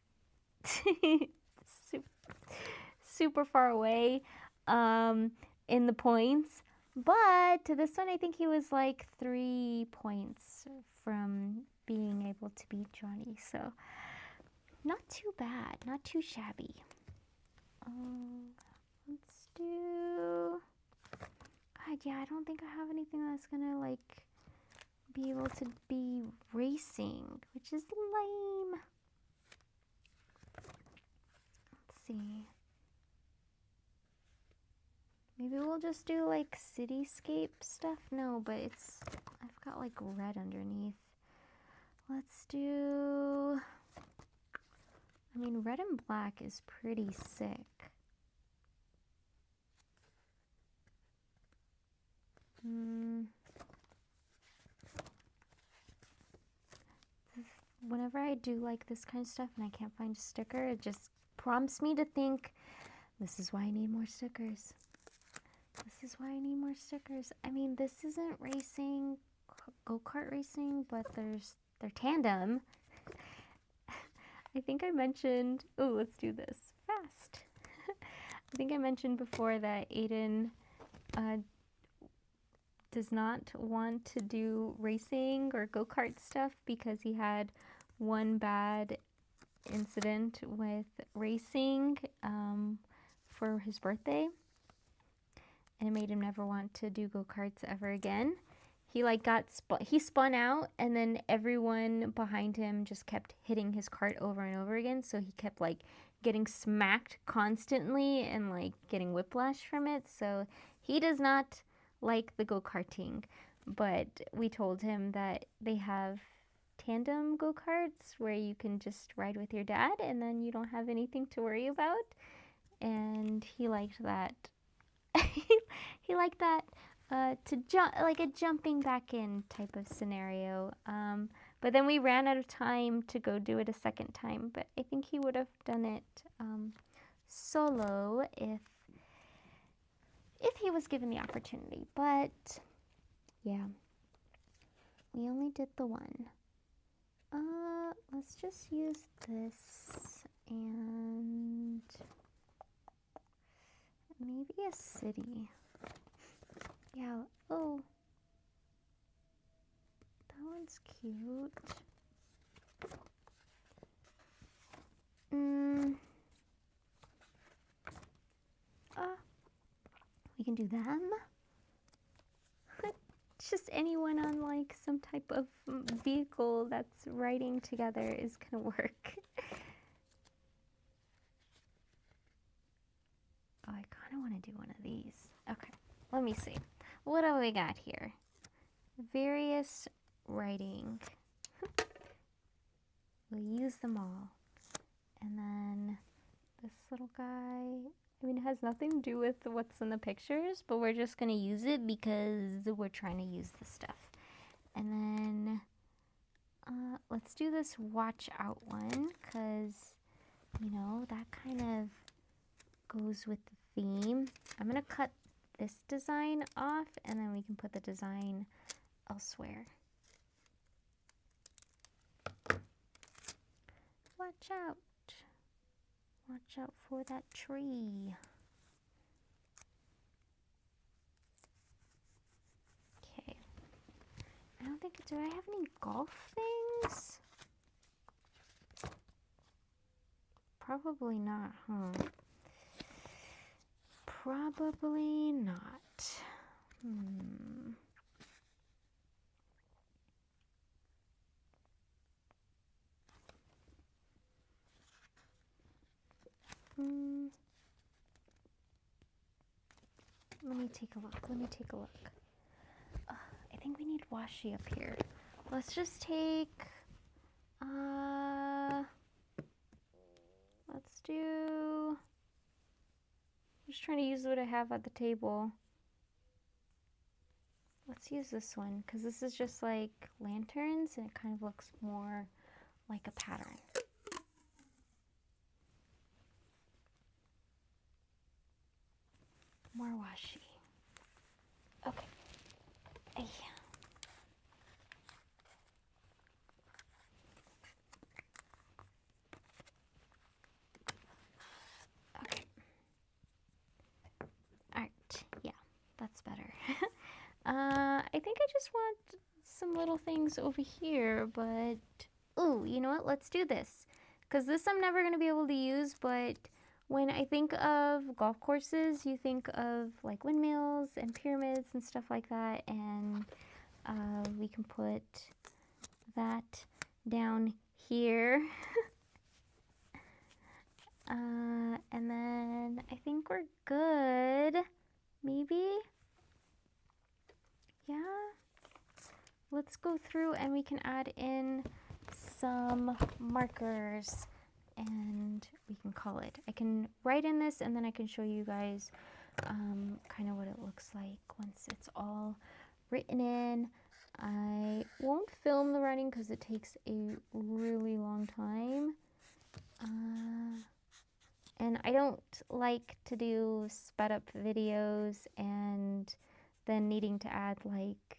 Speaker 1: super far away in the points. But to this one, I think he was like 3 points from being able to beat Johnny. So not too bad, not too shabby. Let's do, God, yeah, I don't think I have anything that's gonna like be able to be racing, which is lame. Let's see. Maybe we'll just do like cityscape stuff. No, but I've got like red underneath. Let's do, I mean, red and black is pretty sick. Whenever I do like this kind of stuff and I can't find a sticker, it just prompts me to think, this is why I need more stickers. This is why I need more stickers. I mean, this isn't racing, go-kart racing, but they're tandem. I think I mentioned, oh, let's do this fast. I think I mentioned before that Aiden does not want to do racing or go-kart stuff because he had one bad incident with racing for his birthday, and it made him never want to do go-karts ever again. He like he spun out, and then everyone behind him just kept hitting his cart over and over again, so he kept like getting smacked constantly and like getting whiplash from it. So he does not like the go-karting, but we told him that they have tandem go-karts where you can just ride with your dad and then you don't have anything to worry about, and he liked that. He liked that to jump, like a jumping back in type of scenario, but then we ran out of time to go do it a second time, but I think he would have done it solo if he was given the opportunity. But yeah, we only did the one. Let's just use this and maybe a city. Yeah, oh, that one's cute. We can do them. just anyone on like some type of vehicle that's riding together is gonna work. Oh, I kind of want to do one of these. Okay, let me see. What do we got here? Various writing. We'll use them all. And then this little guy. I mean, it has nothing to do with what's in the pictures, but we're just going to use it because we're trying to use the stuff. And then let's do this watch out one because, you know, that kind of goes with the theme. I'm going to cut this design off and then we can put the design elsewhere. Watch out. Watch out for that tree. Okay. I don't think, do I have any golf things? Probably not, huh? Probably not. Let me take a look. I think we need washi up here. Let's just take, let's do, I'm just trying to use what I have at the table. Let's use this one because this is just like lanterns and it kind of looks more like a pattern. More washi. Okay. Okay. Alright, yeah, that's better. I think I just want some little things over here, but ooh, you know what? Let's do this. Because this I'm never going to be able to use, but when I think of golf courses, you think of like windmills and pyramids and stuff like that, and we can put that down here. And then I think we're good. Maybe? Yeah? Let's go through and we can add in some markers and we can call it. I can write in this and then I can show you guys kind of what it looks like once it's all written in. I won't film the writing because it takes a really long time. And I don't like to do sped up videos and then needing to add like,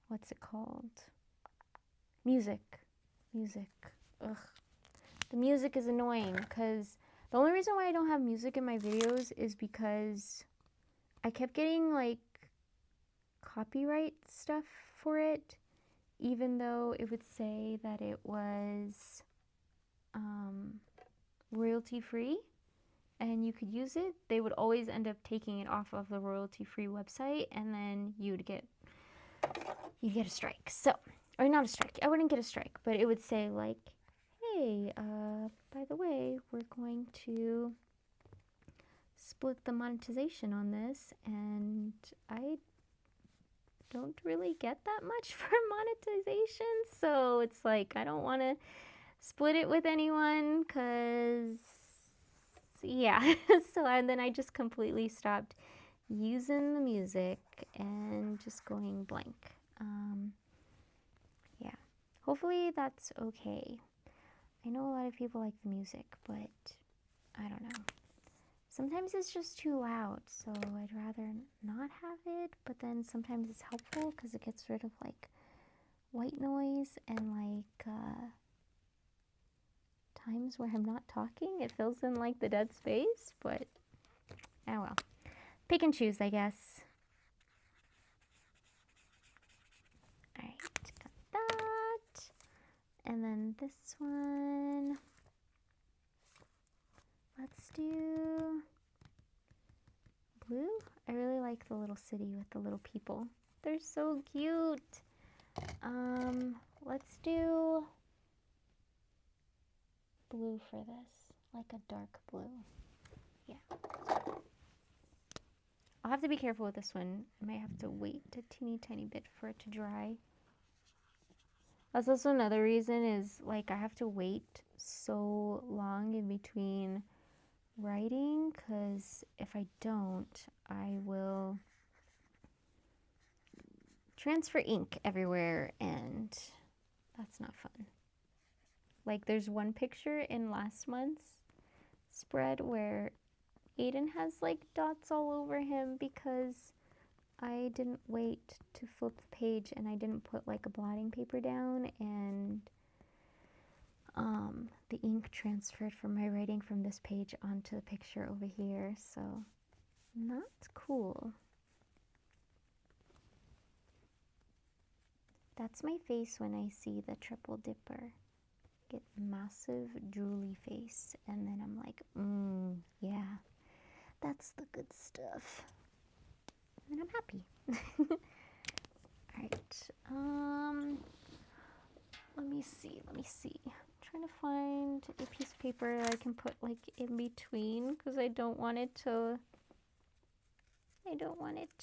Speaker 1: what's it called? Music. Ugh. The music is annoying because the only reason why I don't have music in my videos is because I kept getting like copyright stuff for it, even though it would say that it was royalty free and you could use it. They would always end up taking it off of the royalty free website and then you'd get a strike. So, or not a strike, I wouldn't get a strike, but it would say like, hey, by the way, we're going to split the monetization on this, and I don't really get that much for monetization, so it's like I don't want to split it with anyone because yeah. So and then I just completely stopped using the music and just going blank. Yeah, hopefully that's okay. I know a lot of people like the music, but I don't know. Sometimes it's just too loud, so I'd rather not have it, but then sometimes it's helpful because it gets rid of like white noise and like times where I'm not talking. It fills in like the dead space, but oh well. Pick and choose, I guess. Alright, got that. And then this one. Let's do blue. I really like the little city with the little people. They're so cute. Let's do blue for this, like a dark blue. Yeah. I'll have to be careful with this one. I might have to wait a teeny tiny bit for it to dry. That's also another reason is like I have to wait so long in between writing, because if I don't, I will transfer ink everywhere and that's not fun. Like there's one picture in last month's spread where Aiden has like dots all over him because I didn't wait to flip the page and I didn't put like a blotting paper down, and the ink transferred from my writing from this page onto the picture over here, so not cool. That's my face when I see the triple dipper. Get massive drooly face, and then I'm like, yeah, that's the good stuff. And I'm happy. Alright, let me see. I'm trying to find a piece of paper that I can put like in between, because I don't want it to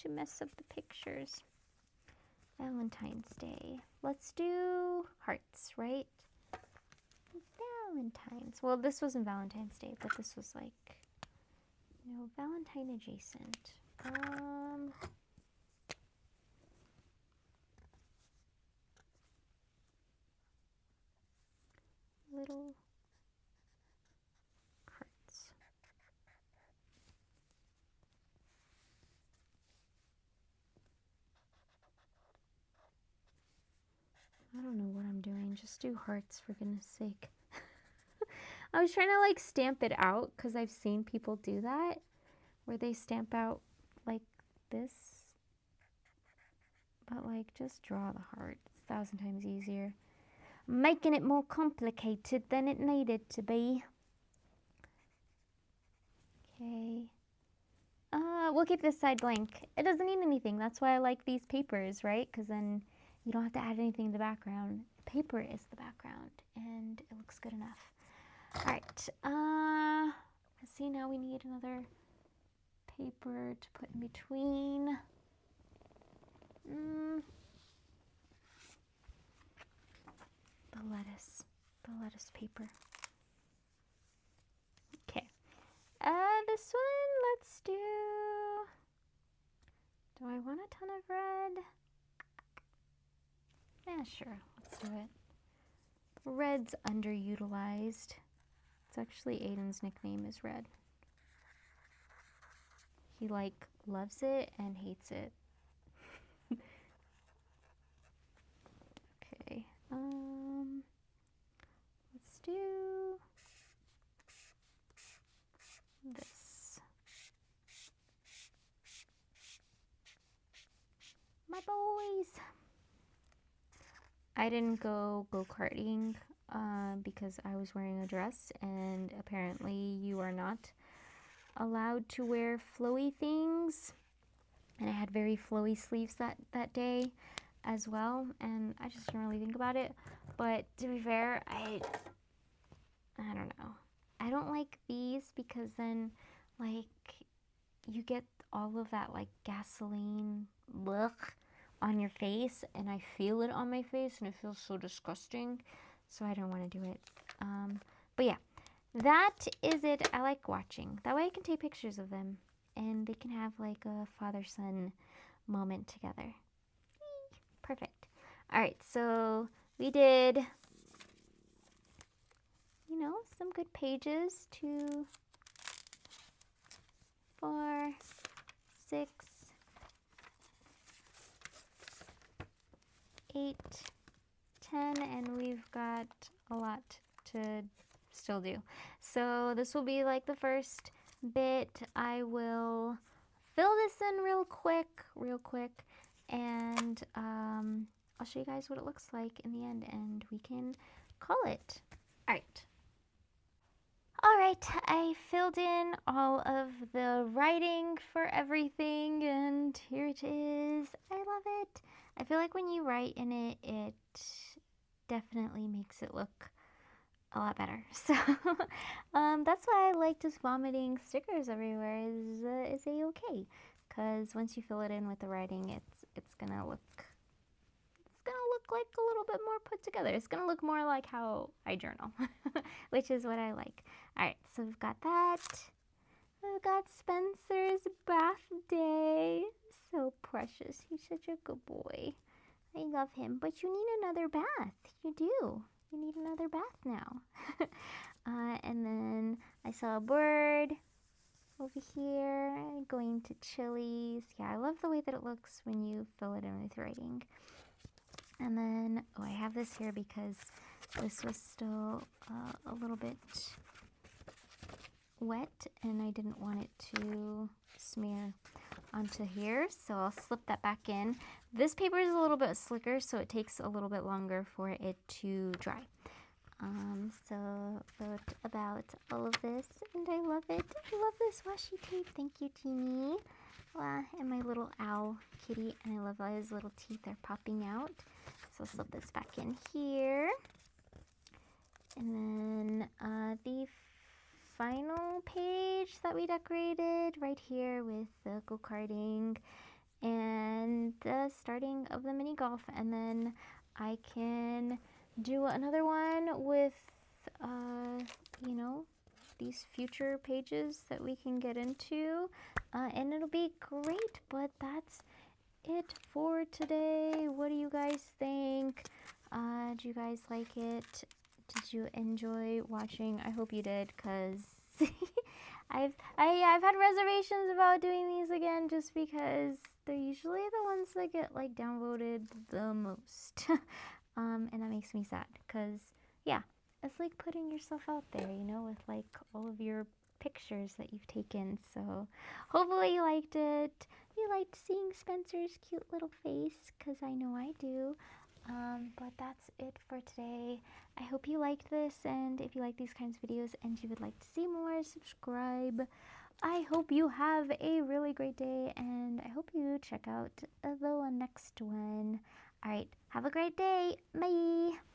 Speaker 1: mess up the pictures. Valentine's Day. Let's do hearts, right? Valentine's. Well, this wasn't Valentine's Day, but this was like, Valentine adjacent. Little hearts. I don't know what I'm doing. Just do hearts, for goodness sake. I was trying to like stamp it out because I've seen people do that, where they stamp out like this. But like, just draw the heart. It's 1,000 times easier. Making it more complicated than it needed to be. Okay. We'll keep this side blank. It doesn't need anything. That's why I like these papers, right? Because then you don't have to add anything to the background. The paper is the background, and it looks good enough. All right. Let's see. Now we need another paper to put in between. The lettuce paper. Okay. This one, let's do. Do I want a ton of red? Yeah, sure. Let's do it. Red's underutilized. It's actually Aiden's nickname is Red. He like loves it and hates it. Okay. Let's do this. My boys. I didn't go go-karting because I was wearing a dress, and apparently you are not allowed to wear flowy things. And I had very flowy sleeves that day as well, and I just didn't really think about it. But to be fair, I don't know. I don't like these because then like you get all of that like gasoline look on your face, and I feel it on my face and it feels so disgusting, so I don't want to do it. But yeah, that is it. I like watching. That way I can take pictures of them and they can have like a father-son moment together. Perfect. All right, so we did, some good pages. 2, 4, 6, 8, 10, and we've got a lot to still do. So this will be like the first bit. I will fill this in real quick, and I'll show you guys what it looks like in the end, and we can call it. All right, I filled in all of the writing for everything, and here it is. I love it. I feel like when you write in it, it definitely makes it look a lot better. So that's why I like just vomiting stickers everywhere. Is a-okay, because once you fill it in with the writing, it's gonna look like a little bit more put together. It's gonna look more like how I journal, which is what I like. All right, so we've got that. We've got Spencer's bath day. So precious. He's such a good boy. I love him. But you need another bath. You do. You need another bath now. And then I saw a bird over here going to Chili's. Yeah, I love the way that it looks when you fill it in with writing. And then, oh, I have this here because this was still a little bit wet and I didn't want it to smear onto here, so I'll slip that back in. This paper is a little bit slicker, so it takes a little bit longer for it to dry. So wrote about all of this, and I love it. I love this washi tape. Thank you, Teeny. And my little owl kitty, and I love how his little teeth are popping out. So I'll slip this back in here. And then the final page that we decorated right here with the go-karting and the starting of the mini golf, and then I can do another one with you know, these future pages that we can get into, and it'll be great. But that's it for today. What do you guys think? Do you guys like it? Did you enjoy watching? I hope you did, because I've had reservations about doing these again, just because they're usually the ones that get like downvoted the most. And that makes me sad, because yeah, it's like putting yourself out there, you know, with like all of your pictures that you've taken. So hopefully you liked it. You liked seeing Spencer's cute little face, because I know I do. But that's it for today. I hope you liked this, and if you like these kinds of videos and you would like to see more, subscribe. I hope you have a really great day, and I hope you check out the next one. Alright, have a great day. Bye!